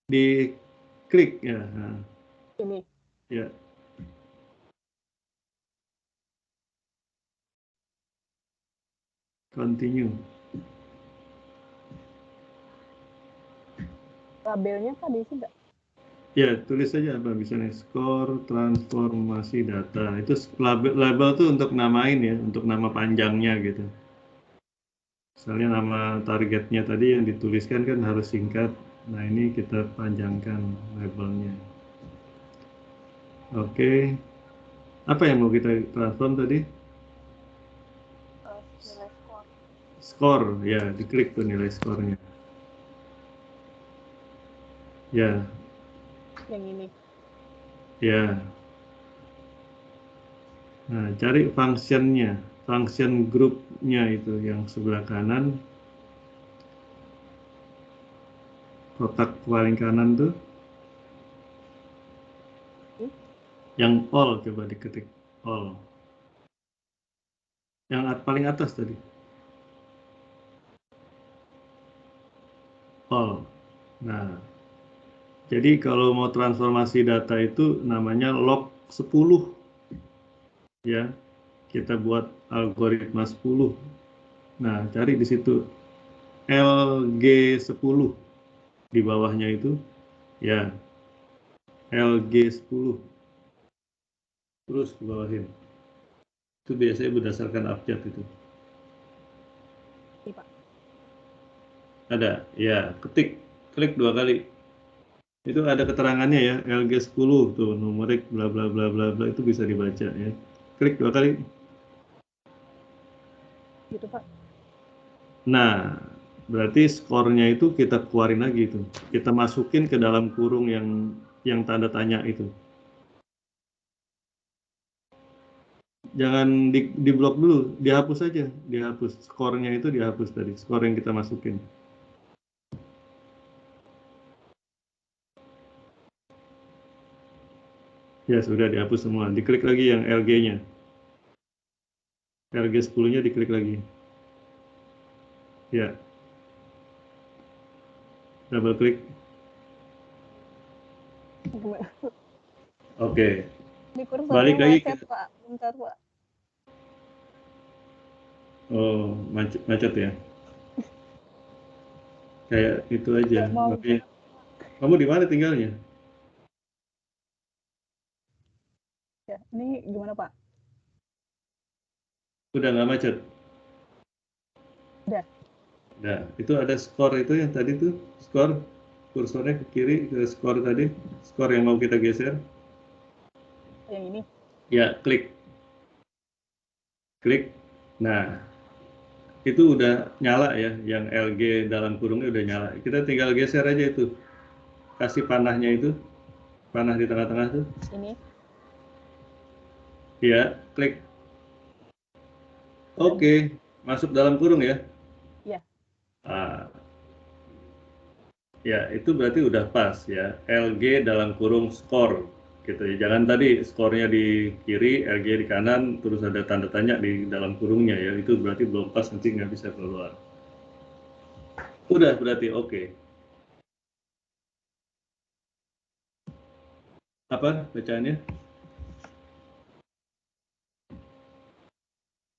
A: Di klik ya. Nah,
F: Ini.
A: ya. Continue.
F: Labelnya Pak diisi nggak?
A: Ya, tulis saja apa misalnya skor transformasi data. Itu label tuh untuk namain ya, untuk nama panjangnya gitu. Misalnya nama targetnya tadi yang dituliskan kan harus singkat. Nah, ini kita panjangkan labelnya. Oke. Apa yang mau kita transform tadi?
D: Nilai skor.
A: Skor, ya, diklik tuh nilai skornya. Ya,
F: Yang ini.
A: ya. Nah, cari functionnya, function groupnya itu yang sebelah kanan, kotak paling kanan tuh, yang all coba diketik all, yang paling atas tadi, all. Nah, jadi kalau mau transformasi data itu namanya log 10, ya, kita buat algoritma 10. Nah, cari di situ LG10 di bawahnya itu, ya, LG10 terus ke bawahin. Itu biasanya berdasarkan abjad itu.
F: Ini Pak.
A: Ada, ya, klik 2 kali. Itu ada keterangannya ya, LG10 tuh, numerik bla bla bla bla bla, itu bisa dibaca ya. Klik 2 kali.
F: Gitu Pak.
A: Nah, berarti skornya itu kita keluarin lagi itu. Kita masukin ke dalam kurung yang tanda tanya itu. Jangan di blok dulu, dihapus aja, dihapus. Skornya itu dihapus tadi, skor yang kita masukin. Ya sudah dihapus semua, diklik lagi yang LG-nya. LG10-nya diklik lagi. Ya. Double klik.
F: Gimana?
A: Oke.
F: Ini kursornya
A: Balik lagi
F: macet Pak. Bentar Pak.
A: Oh, macet ya. Kayak itu aja.
F: Nggak mau.
A: Makanya, kamu di mana tinggalnya?
F: Ya, ini gimana Pak?
A: Udah nggak macet?
F: Udah.
A: Nah, itu ada skor itu yang tadi tuh, skor kursornya ke kiri ke skor tadi, skor yang mau kita geser.
F: Yang ini.
A: Ya, klik. Klik. Nah, itu udah nyala ya, yang LG dalam kurungnya udah nyala. Kita tinggal geser aja itu. Kasih panahnya itu, panah di tengah-tengah tuh.
F: Ini.
A: Ya, klik. Oke, masuk dalam kurung ya.
F: Iya.
A: Ah, ya, itu berarti udah pas ya. LG dalam kurung skor gitu ya. Jangan tadi skornya di kiri, LG di kanan, terus ada tanda tanya di dalam kurungnya ya. Itu berarti belum pas, nanti nggak bisa keluar. Udah berarti oke. Apa bacaannya?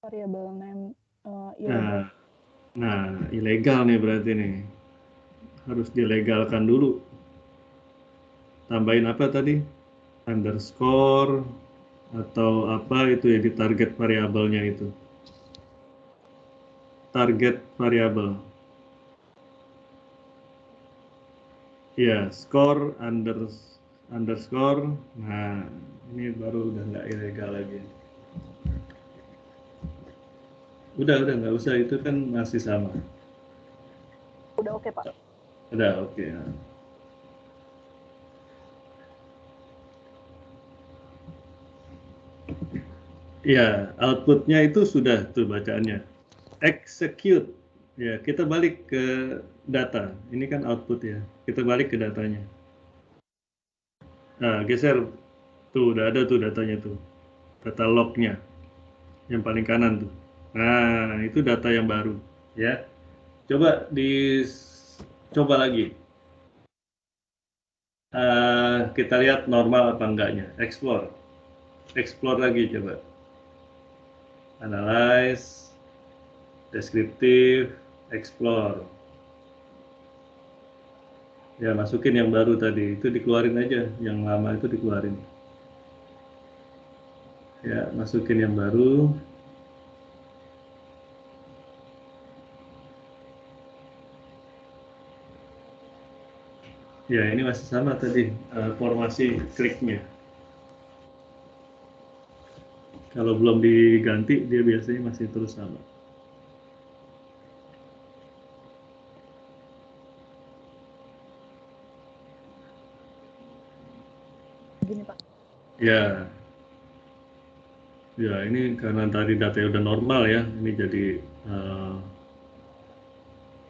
F: Variable name ilegal.
A: Nah, ilegal nih berarti nih. Harus dilegalkan dulu. Tambahin apa tadi? Underscore atau apa itu ya di target variabelnya itu. Target variabel. Ya, score underscore. Nah, ini baru udah nggak ilegal lagi. Udah nggak usah, itu kan masih sama.
F: Udah oke, Pak.
A: Udah oke. Ya, outputnya itu sudah tuh bacaannya. Execute. Ya, kita balik ke data. Ini kan output ya. Kita balik ke datanya. Nah, geser. Tuh, udah ada tuh datanya tuh. Data lognya. Yang paling kanan tuh. Nah, itu data yang baru. Ya. Coba lagi. Kita lihat normal apa enggaknya. Explore lagi coba. Analyze. Deskriptif. Explore. Ya, masukin yang baru tadi. Itu dikeluarin aja. Yang lama itu dikeluarin. Ya, masukin yang baru. Ya, ini masih sama tadi formasi kliknya. Kalau belum diganti, dia biasanya masih terus sama.
F: Gini, Pak.
A: Ya, ini karena tadi datanya udah normal ya, ini jadi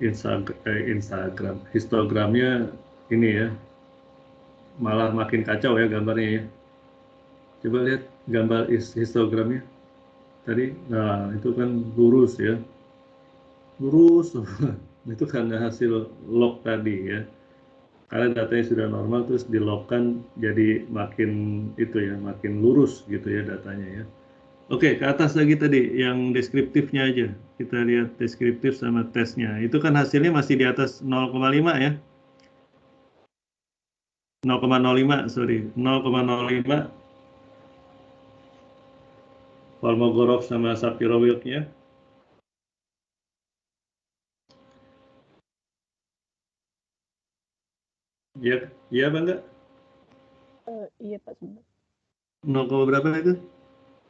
A: Instagram, histogramnya ini ya, malah makin kacau ya gambarnya ya. Coba lihat gambar histogramnya tadi, nah itu kan lurus ya, lurus, itu karena hasil log tadi ya. Karena datanya sudah normal terus di-log-kan jadi makin itu ya, makin lurus gitu ya datanya ya. Oke, ke atas lagi tadi yang deskriptifnya aja. Kita lihat deskriptif sama tesnya. Itu kan hasilnya masih di atas 0,5 ya. 0,05, sorry. 0,05 Kolmogorov sama Sapir-Whorf-nya. Iya apa enggak?
F: Iya, Pak, sebentar.
A: 0, berapa itu?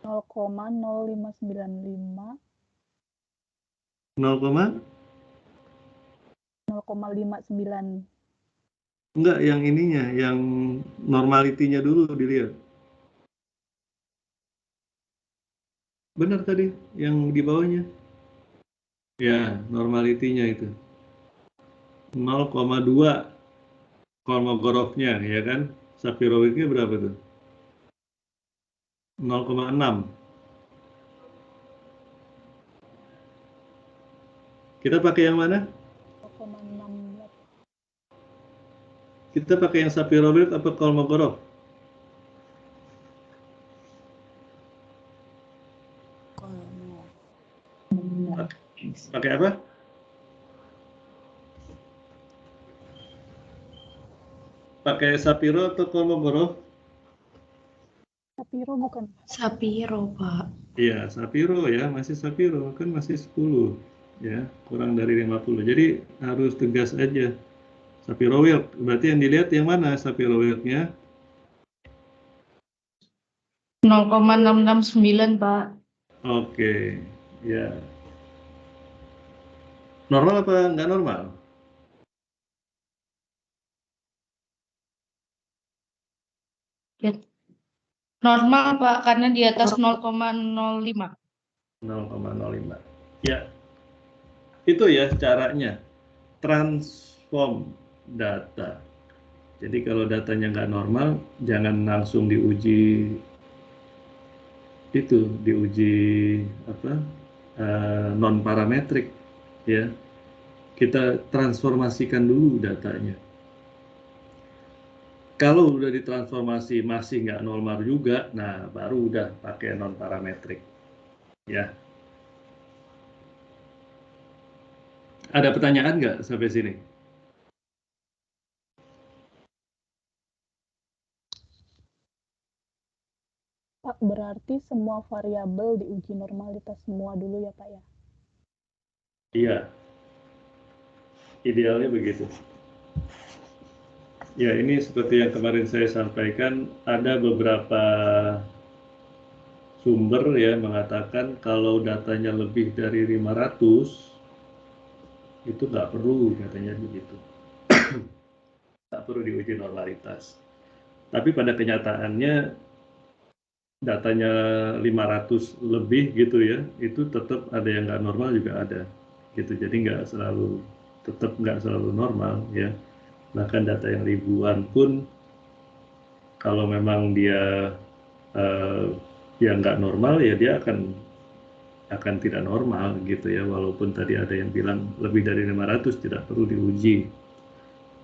F: 0,0595
A: 0,
F: 0,59.
A: enggak, yang ininya, yang normalitinya dulu dilihat. Benar tadi, yang di bawahnya. Ya, normalitinya itu. 0,2 Kolmogorovnya, ya kan? Sapir-Whorf-nya berapa tuh? 0,6. Kita pakai yang mana?
F: 0,16.
A: Kita pakai yang Sapir-Whorf apa Kolmogorov? Pakai apa? Pakai Sapiro atau Kolmogorov?
F: Sapiro bukan.
C: Sapiro, Pak.
A: Iya, Sapiro ya, masih Sapiro, kan masih 10. ya, kurang dari 50. Jadi harus tegas aja. Shapiro Wilk, berarti yang dilihat yang mana Shapiro Wilk-nya?
G: 0,669 Pak.
A: Oke, ya. Normal apa nggak normal?
G: Ya, normal Pak, karena di atas 0,05.
A: 0,05. Ya, itu ya caranya. Transform data. Jadi kalau datanya nggak normal, jangan langsung diuji apa, non parametrik, ya. Kita transformasikan dulu datanya. Kalau udah ditransformasi masih nggak normal juga, nah baru udah pakai non parametrik, ya. Ada pertanyaan nggak sampai sini?
F: Pak, berarti semua variabel diuji normalitas semua dulu ya Pak ya?
A: Iya, idealnya begitu. Ya, ini seperti yang kemarin saya sampaikan, ada beberapa sumber ya mengatakan kalau datanya lebih dari 500, itu nggak perlu, katanya begitu. Nggak perlu diuji normalitas. Tapi pada kenyataannya datanya 500 lebih gitu ya, itu tetap ada yang nggak normal juga ada. Gitu, jadi tetap nggak selalu normal ya. Bahkan data yang ribuan pun kalau memang dia yang nggak normal ya dia akan tidak normal gitu ya, walaupun tadi ada yang bilang lebih dari 500 tidak perlu diuji.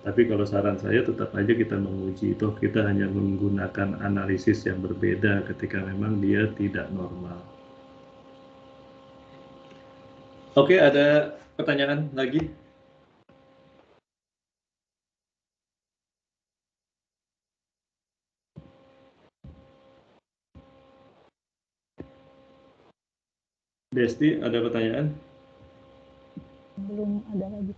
A: Tapi kalau saran saya tetap aja kita menguji, toh kita hanya menggunakan analisis yang berbeda ketika memang dia tidak normal. Oke, ada pertanyaan lagi? Desti, ada pertanyaan?
F: Belum ada lagi.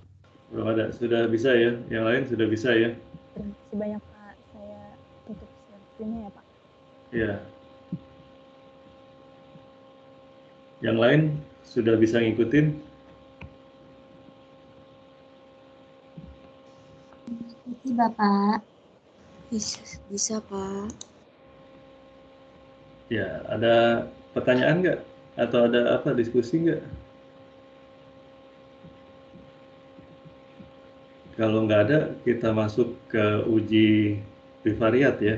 A: Belum ada, sudah bisa ya? Yang lain sudah bisa ya?
F: Terima kasih banyak Pak. Saya tutup share-nya ya Pak.
A: Ya. Yang lain sudah bisa ngikutin?
H: Itu Bapak. Bisa Pak.
A: Ya, ada pertanyaan nggak? Atau ada apa, diskusi nggak? Kalau nggak ada, kita masuk ke uji bivariat ya.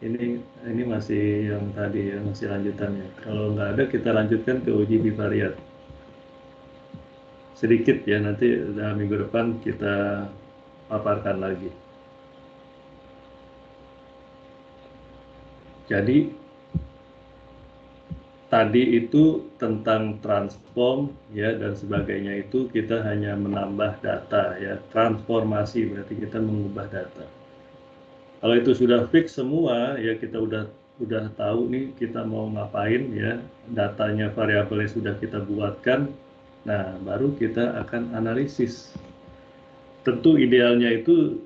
A: Ini masih yang tadi ya, masih lanjutannya. Kalau nggak ada, kita lanjutkan ke uji bivariat. Sedikit ya, nanti dalam minggu depan kita paparkan lagi. Jadi tadi itu tentang transform ya dan sebagainya, itu kita hanya menambah data ya, transformasi berarti kita mengubah data. Kalau itu sudah fix semua ya, kita udah tahu nih kita mau ngapain ya, datanya variabelnya sudah kita buatkan, nah baru kita akan analisis. Tentu idealnya itu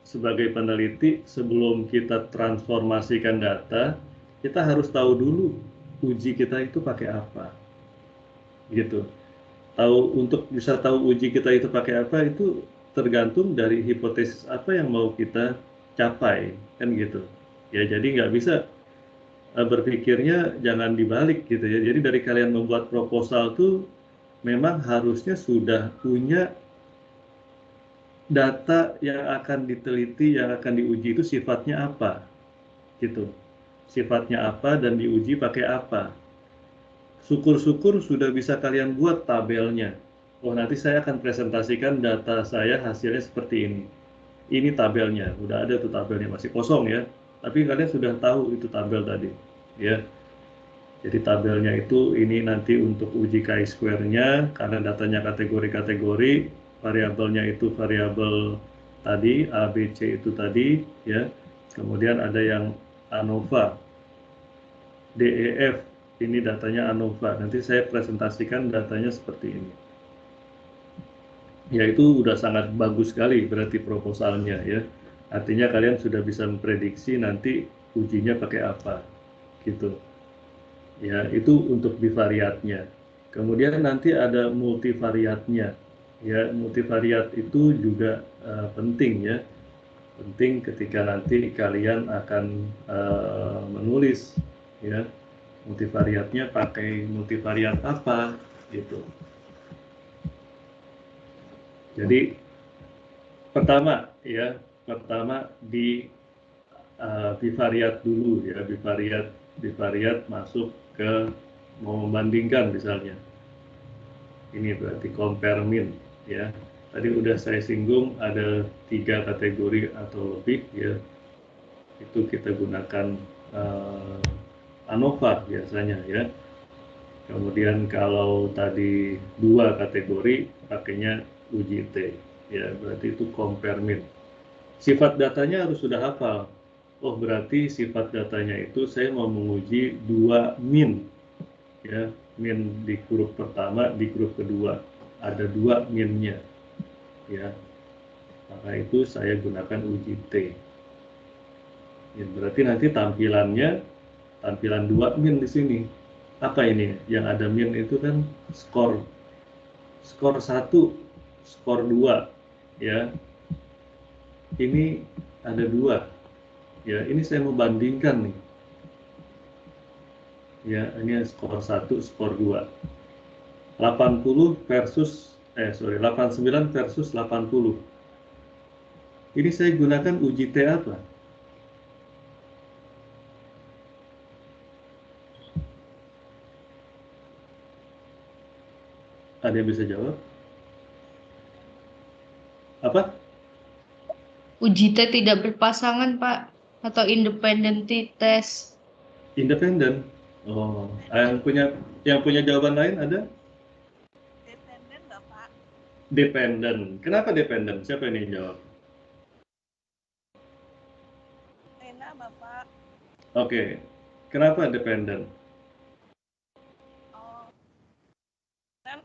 A: sebagai peneliti sebelum kita transformasikan data, kita harus tahu dulu uji kita itu pakai apa, gitu. Untuk bisa tahu uji kita itu pakai apa itu tergantung dari hipotesis apa yang mau kita capai, kan gitu. Ya jadi nggak bisa berpikirnya jangan dibalik gitu ya. Jadi dari kalian membuat proposal tuh memang harusnya sudah punya data yang akan diteliti, yang akan diuji itu sifatnya apa, gitu. Sifatnya apa dan diuji pakai apa. Syukur-syukur sudah bisa kalian buat tabelnya. Oh, nanti saya akan presentasikan data saya hasilnya seperti ini. Ini tabelnya, udah ada tuh tabelnya, masih kosong ya. Tapi kalian sudah tahu itu tabel tadi, ya. Jadi tabelnya itu ini nanti untuk uji chi-square-nya karena datanya kategori-kategori, variabelnya itu variabel tadi A, B, C itu tadi, ya. Kemudian ada yang ANOVA, D, E, F, ini datanya ANOVA. Nanti saya presentasikan datanya seperti ini. Ya, itu udah sangat bagus sekali berarti proposalnya ya. Artinya kalian sudah bisa memprediksi nanti ujinya pakai apa gitu. Ya, itu untuk bivariatnya. Kemudian nanti ada multivariatnya. Ya, multivariat itu juga penting ya. Penting ketika nanti kalian akan menulis ya. Multivariatnya pakai multivariat apa gitu. Jadi pertama di bivariat dulu ya, bivariat masuk ke mau membandingkan misalnya. Ini berarti compare min ya. Tadi udah saya singgung ada 3 kategori atau lebih ya. Itu kita gunakan ANOVA biasanya ya. Kemudian kalau tadi 2 kategori pakainya UJT ya, berarti itu compare min. Sifat datanya harus sudah hafal. Oh, berarti sifat datanya itu saya mau menguji 2 min ya, min di grup pertama, di grup kedua ada 2 minnya ya, maka itu saya gunakan UJT ya, berarti nanti tampilan 2 min di sini. Apa ini yang ada min itu kan skor 1, skor 2 ya, ini ada 2 ya, ini saya mau bandingkan nih ya, ini skor 1, skor 2 89 versus 80. Ini saya gunakan UJT apa? Ada yang bisa jawab? Apa?
G: UJT tidak berpasangan, Pak, atau independent test.
A: Independen. Oh, yang punya jawaban lain ada?
D: Dependen Bapak.
A: Dependen. Kenapa dependen? Siapa yang jawab?
D: Rena Bapak.
A: Oke. Kenapa dependen?
D: Oh, kan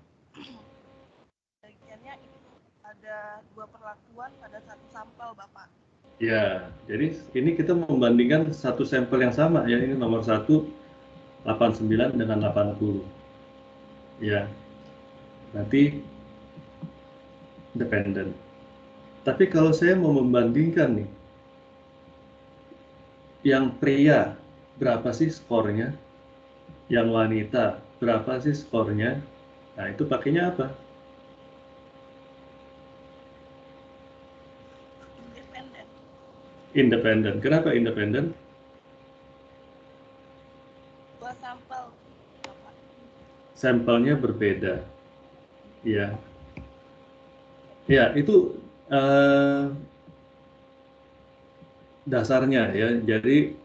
D: bagiannya itu ada 2 perlakuan pada 1 sampel Bapak.
A: Ya, jadi ini kita membandingkan satu sampel yang sama ya, ini nomor 1 89 dengan 80. Ya. Berarti dependen. Tapi kalau saya mau membandingkan nih, yang pria berapa sih skornya? Yang wanita berapa sih skornya? Nah, itu pakainya apa? Independen. Kenapa independen?
D: 2 sampel Bapak.
A: Sampelnya berbeda. Ya. Ya, itu dasarnya ya. Jadi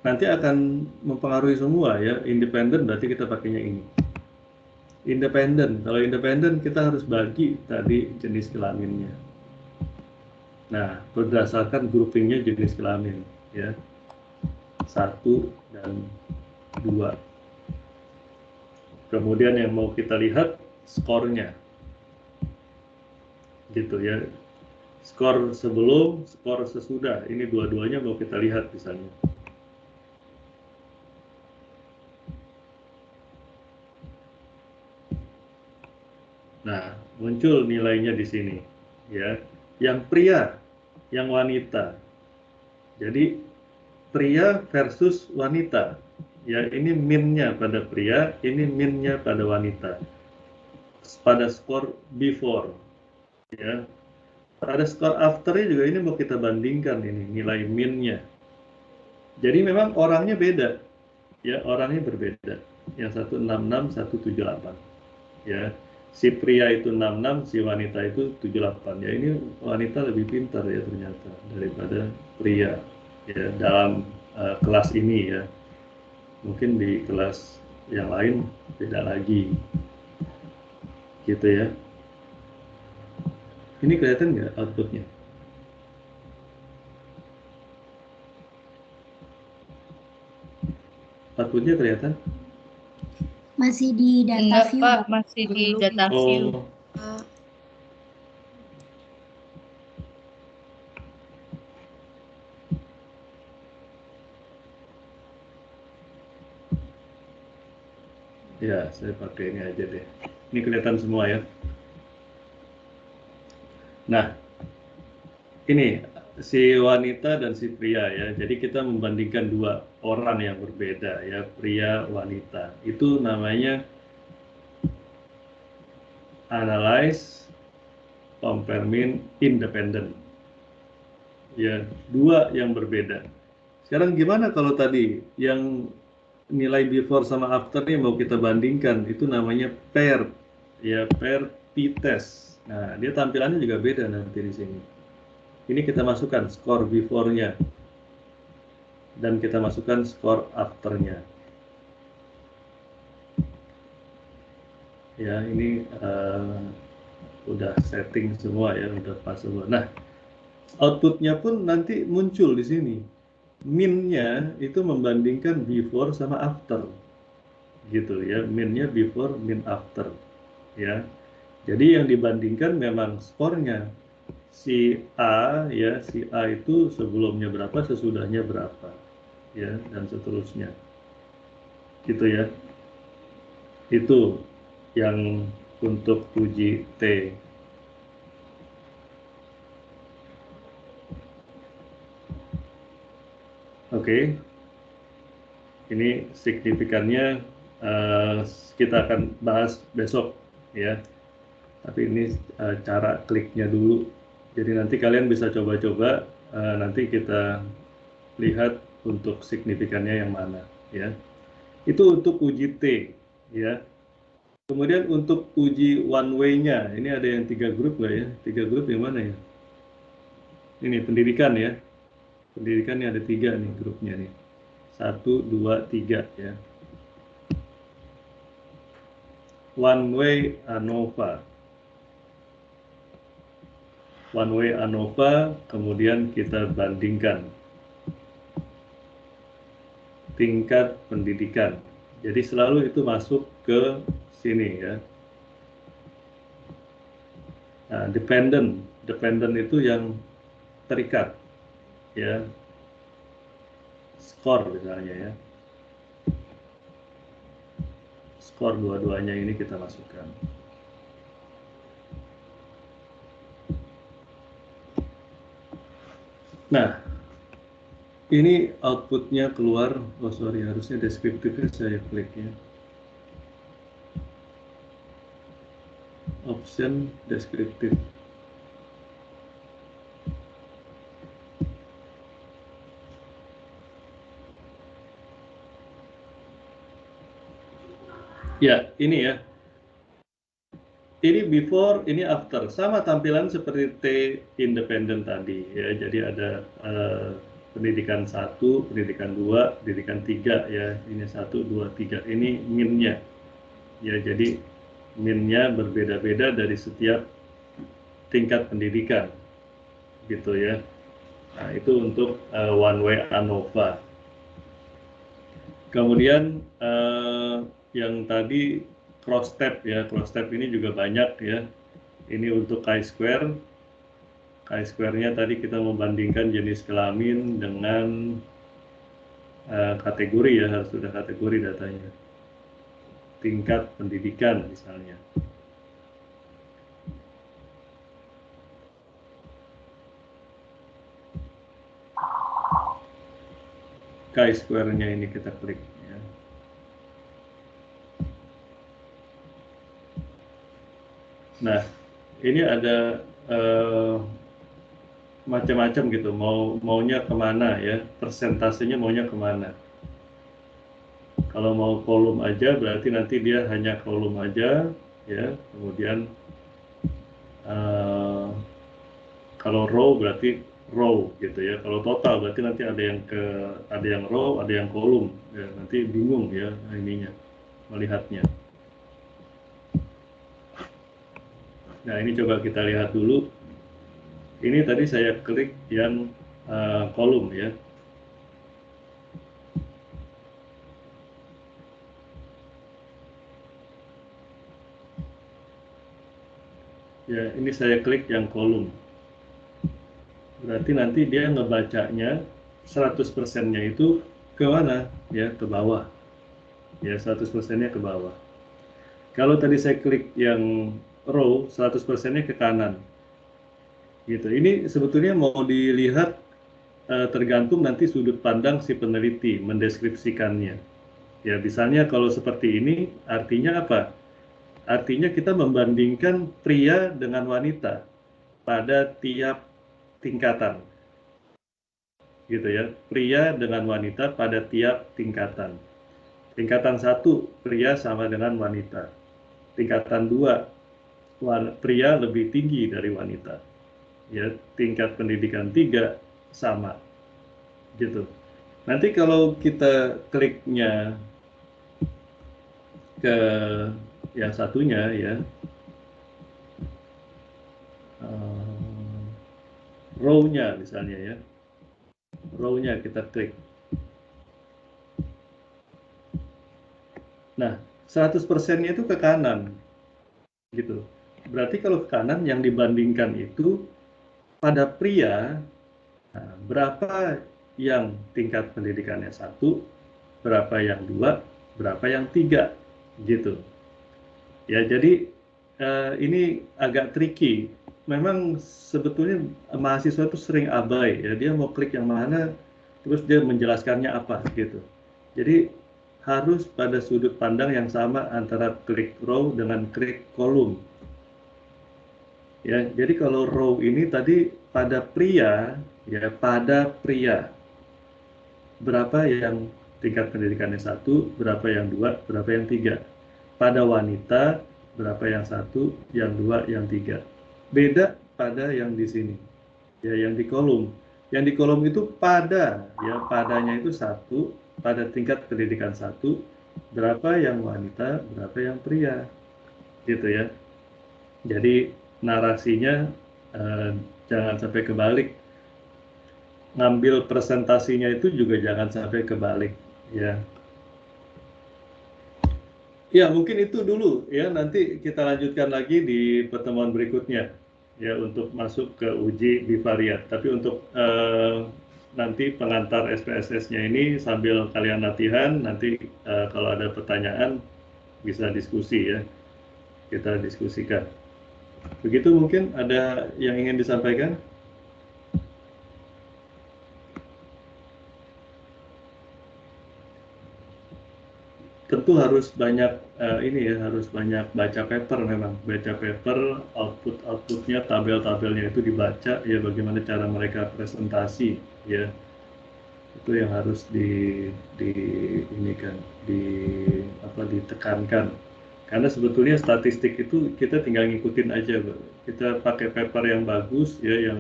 A: nanti akan mempengaruhi semua ya. Independen berarti kita pakainya ini. Independen. Kalau independen kita harus bagi tadi jenis kelaminnya. Nah, berdasarkan groupingnya jenis kelamin ya. 1 dan 2. Kemudian yang mau kita lihat skornya. Gitu ya. Skor sebelum, skor sesudah. Ini dua-duanya mau kita lihat misalnya. Nah, muncul nilainya di sini ya. Yang pria, yang wanita. Jadi pria versus wanita. Ya, ini minnya pada pria, ini minnya pada wanita. Pada skor before. Ya. Pada skor afternya juga ini mau kita bandingkan ini nilai minnya. Jadi memang orangnya beda. Ya, orangnya berbeda. Yang 166, 178. Ya. Si pria itu 66, si wanita itu 78. Ya, ini wanita lebih pintar ya ternyata daripada pria ya dalam kelas ini ya. Mungkin di kelas yang lain beda lagi. Gitu ya. Ini kelihatan nggak outputnya? Outputnya kelihatan?
H: Masih di data
G: Enggak,
H: view,
G: Pak.
H: Bapak.
G: Masih di
H: Belum.
G: data view.
A: Oh,
H: Pak.
A: ya saya pakai ini aja deh. Ini kelihatan semua ya. Nah, ini si wanita dan si pria ya. Jadi kita membandingkan dua orang yang berbeda ya, pria wanita. Itu namanya analyze, compare, independent. Ya, dua yang berbeda. Sekarang gimana kalau tadi yang nilai before sama after nih mau kita bandingkan, itu namanya pair, ya pair p-test. Nah, dia tampilannya juga beda nanti di sini. Ini kita masukkan skor before-nya dan kita masukkan skor after-nya. Ya, ini udah setting semua ya, udah pas semua. Nah, outputnya pun nanti muncul di sini. Min-nya itu membandingkan before sama after, gitu ya. Min-nya before, min after, ya. Jadi yang dibandingkan memang skornya. Si A ya, si A itu sebelumnya berapa, sesudahnya berapa, ya, dan seterusnya, gitu ya. Itu yang untuk uji T. Oke, ini signifikannya kita akan bahas besok ya. Tapi ini cara kliknya dulu. Jadi nanti kalian bisa coba-coba, nanti kita lihat untuk signifikannya yang mana ya. Itu untuk uji T ya. Kemudian untuk uji one way-nya, ini ada yang 3 grup nggak ya? 3 grup yang mana ya? Ini pendidikan ya. Pendidikan ini ada 3 nih grupnya nih. 1, 2, 3 ya. One way ANOVA. One way ANOVA, kemudian kita bandingkan tingkat pendidikan. Jadi selalu itu masuk ke sini ya. Nah, dependent itu yang terikat ya. Skor misalnya ya. Skor dua-duanya ini kita masukkan. Nah, ini outputnya keluar. Oh sorry, harusnya deskriptifnya saya klik ya. Option deskriptif. Ya, ini ya. Ini before, ini after. Sama tampilan seperti T independent tadi ya. Jadi ada pendidikan 1, pendidikan 2, pendidikan 3 ya. Ini 1, 2, 3. Ini min-nya. Ya, jadi min-nya berbeda-beda dari setiap tingkat pendidikan. Gitu ya. Nah, itu untuk one way ANOVA. Kemudian yang tadi cross tab ya, cross tab ini juga banyak ya. Ini untuk chi-square. Chi-square-nya tadi kita membandingkan jenis kelamin dengan kategori ya, harus sudah kategori datanya. Tingkat pendidikan misalnya. Chi-square-nya ini kita klik ya. Nah, ini ada macam-macam gitu, maunya kemana ya, persentasenya maunya kemana. Kalau mau kolom aja berarti nanti dia hanya kolom aja ya, kemudian kalau row berarti row gitu ya. Kalau total berarti nanti ada yang row, ada yang kolom ya, nanti bingung ya ininya melihatnya. Nah, ini coba kita lihat dulu. Ini tadi saya klik yang kolom ya. Ya, ini saya klik yang kolom. Berarti nanti dia ngebacanya 100%-nya itu ke mana? Ya, ke bawah. Ya, 100%-nya ke bawah. Kalau tadi saya klik yang row, 100%-nya ke kanan. Gitu. Ini sebetulnya mau dilihat tergantung nanti sudut pandang si peneliti mendeskripsikannya. Ya, misalnya kalau seperti ini, artinya apa? Artinya kita membandingkan pria dengan wanita pada tiap tingkatan. Gitu ya, pria dengan wanita pada tiap tingkatan. Tingkatan 1, pria sama dengan wanita. Tingkatan 2, pria lebih tinggi dari wanita. Ya, tingkat pendidikan 3 sama. Gitu. Nanti kalau kita kliknya ke yang satunya ya, row-nya misalnya ya, row-nya kita klik. Nah, 100%-nya itu ke kanan, gitu. Berarti kalau ke kanan yang dibandingkan itu pada pria, nah, berapa yang tingkat pendidikannya 1, berapa yang 2, berapa yang 3, gitu. Ya, jadi ini agak tricky. Memang sebetulnya mahasiswa itu sering abai, ya dia mau klik yang mana, terus dia menjelaskannya apa, gitu. Jadi harus pada sudut pandang yang sama antara klik row dengan klik kolom. Ya, jadi kalau row ini tadi pada pria, ya pada pria, berapa yang tingkat pendidikannya 1, berapa yang 2, berapa yang 3. Pada wanita, berapa yang 1, yang 2, yang 3. Beda pada yang di sini, ya yang di kolom. Yang di kolom itu pada, ya padanya itu 1, pada tingkat pendidikan 1, berapa yang wanita, berapa yang pria, gitu ya. Jadi narasinya jangan sampai kebalik. Ngambil presentasinya itu juga jangan sampai kebalik, ya. Ya, mungkin itu dulu ya, nanti kita lanjutkan lagi di pertemuan berikutnya ya untuk masuk ke uji bivariat. Tapi untuk nanti pengantar SPSS-nya ini sambil kalian latihan, nanti kalau ada pertanyaan bisa diskusi ya, kita diskusikan. Begitu mungkin ada yang ingin disampaikan? Tentu harus banyak ini ya, harus banyak baca paper memang. Baca paper, outputnya, tabel-tabelnya itu dibaca ya, bagaimana cara mereka presentasi ya. Itu yang harus ditekankan. Karena sebetulnya statistik itu kita tinggal ngikutin aja, kita pakai paper yang bagus ya,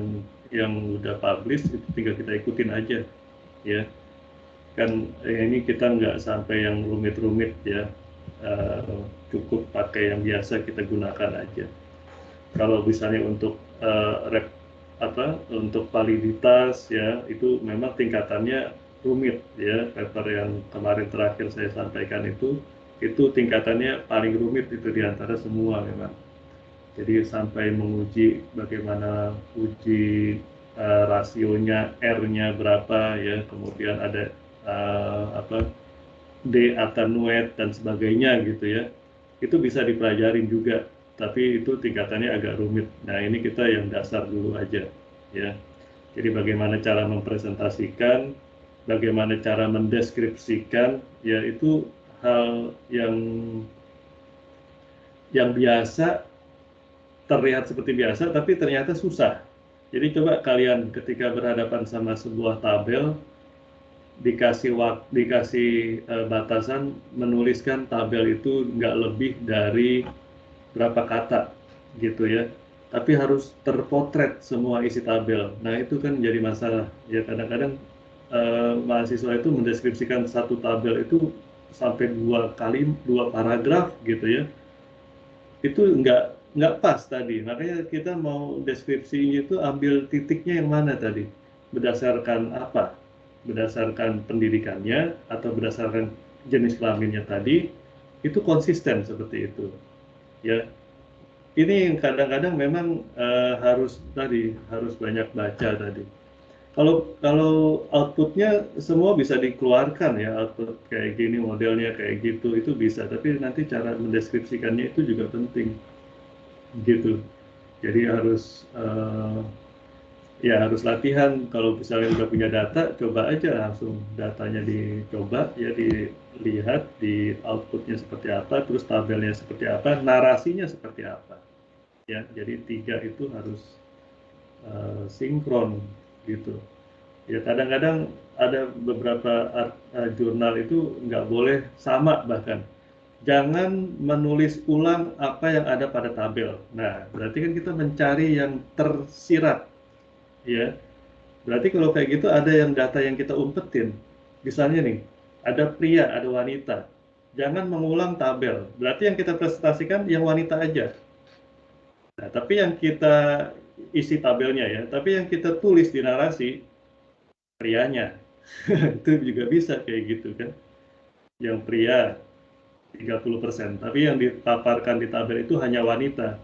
A: yang udah publish itu tinggal kita ikutin aja ya. Kan ini kita nggak sampai yang rumit-rumit ya, cukup pakai yang biasa kita gunakan aja. Kalau misalnya untuk untuk validitas ya, itu memang tingkatannya rumit ya. Paper yang kemarin terakhir saya sampaikan itu tingkatannya paling rumit itu diantara semua memang. Jadi sampai menguji bagaimana uji rasionya, R-nya berapa ya, kemudian ada D attenuate dan sebagainya gitu ya, itu bisa dipelajarin juga, tapi itu tingkatannya agak rumit. Nah ini kita yang dasar dulu aja ya. Jadi bagaimana cara mempresentasikan, bagaimana cara mendeskripsikan ya, itu hal yang biasa, terlihat seperti biasa tapi ternyata susah. Jadi coba kalian ketika berhadapan sama sebuah tabel, dikasih batasan menuliskan tabel itu nggak lebih dari berapa kata gitu ya, tapi harus terpotret semua isi tabel. Nah itu kan jadi masalah ya, kadang-kadang mahasiswa itu mendeskripsikan satu tabel itu sampai 2 paragraf gitu ya, itu nggak pas tadi. Makanya kita mau deskripsinya itu ambil titiknya yang mana tadi, berdasarkan apa, berdasarkan pendidikannya atau berdasarkan jenis kelaminnya tadi, itu konsisten seperti itu ya. ini kadang-kadang memang harus banyak baca tadi. Kalau outputnya semua bisa dikeluarkan ya, output kayak gini modelnya kayak gitu itu bisa, tapi nanti cara mendeskripsikannya itu juga penting gitu. Jadi harus harus latihan. Kalau misalnya udah punya data, coba aja langsung datanya dicoba ya, dilihat di outputnya seperti apa, terus tabelnya seperti apa, narasinya seperti apa ya. Jadi 3 itu harus sinkron gitu ya. Kadang-kadang ada beberapa jurnal itu nggak boleh sama, bahkan jangan menulis ulang apa yang ada pada tabel. Nah, berarti kan kita mencari yang tersirat ya. Berarti kalau kayak gitu ada yang data yang kita umpetin, misalnya nih ada pria, ada wanita, jangan mengulang tabel, berarti yang kita presentasikan yang wanita aja. Nah, tapi yang kita isi tabelnya ya, tapi yang kita tulis di narasi prianya. Itu juga bisa kayak gitu kan. Yang pria 30%, tapi yang dipaparkan di tabel itu hanya wanita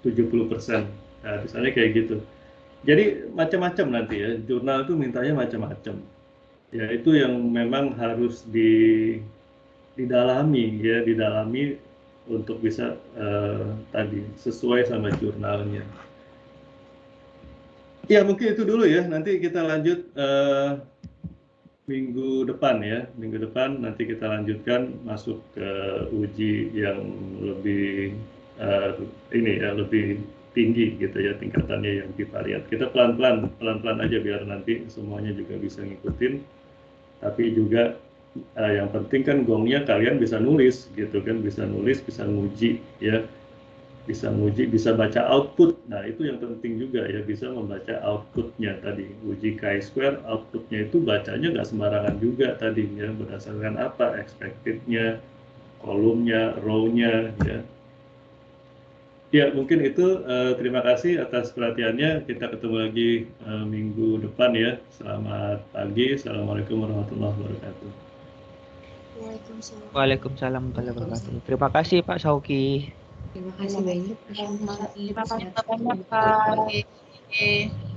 A: 70%. Nah, misalnya kayak gitu. Jadi macam-macam nanti ya, jurnal itu mintanya macam-macam. Ya itu yang memang harus didalami ya, didalami untuk bisa tadi sesuai sama jurnalnya. Ya mungkin itu dulu ya, nanti kita lanjut minggu depan ya. Minggu depan nanti kita lanjutkan masuk ke uji yang lebih lebih tinggi gitu ya, tingkatannya yang bivariat. Kita pelan-pelan aja biar nanti semuanya juga bisa ngikutin. Tapi juga yang penting kan gongnya kalian bisa nulis gitu kan, bisa nulis, bisa nguji ya. Bisa nguji, bisa baca output. Nah, itu yang penting juga ya, bisa membaca outputnya tadi. Uji chi-square, outputnya itu bacanya nggak sembarangan juga tadi ya, berdasarkan apa, expected-nya, kolomnya, row-nya ya. Ya, mungkin itu. Terima kasih atas perhatiannya. Kita ketemu lagi minggu depan ya. Selamat pagi. Assalamualaikum warahmatullahi wabarakatuh.
H: Waalaikumsalam.
E: Waalaikumsalam warahmatullahi wabarakatuh. Terima kasih Pak Sauki.
C: Terima kasih banyak.
B: Terima kasih banyak,
G: Terima kasih banyak, Pak.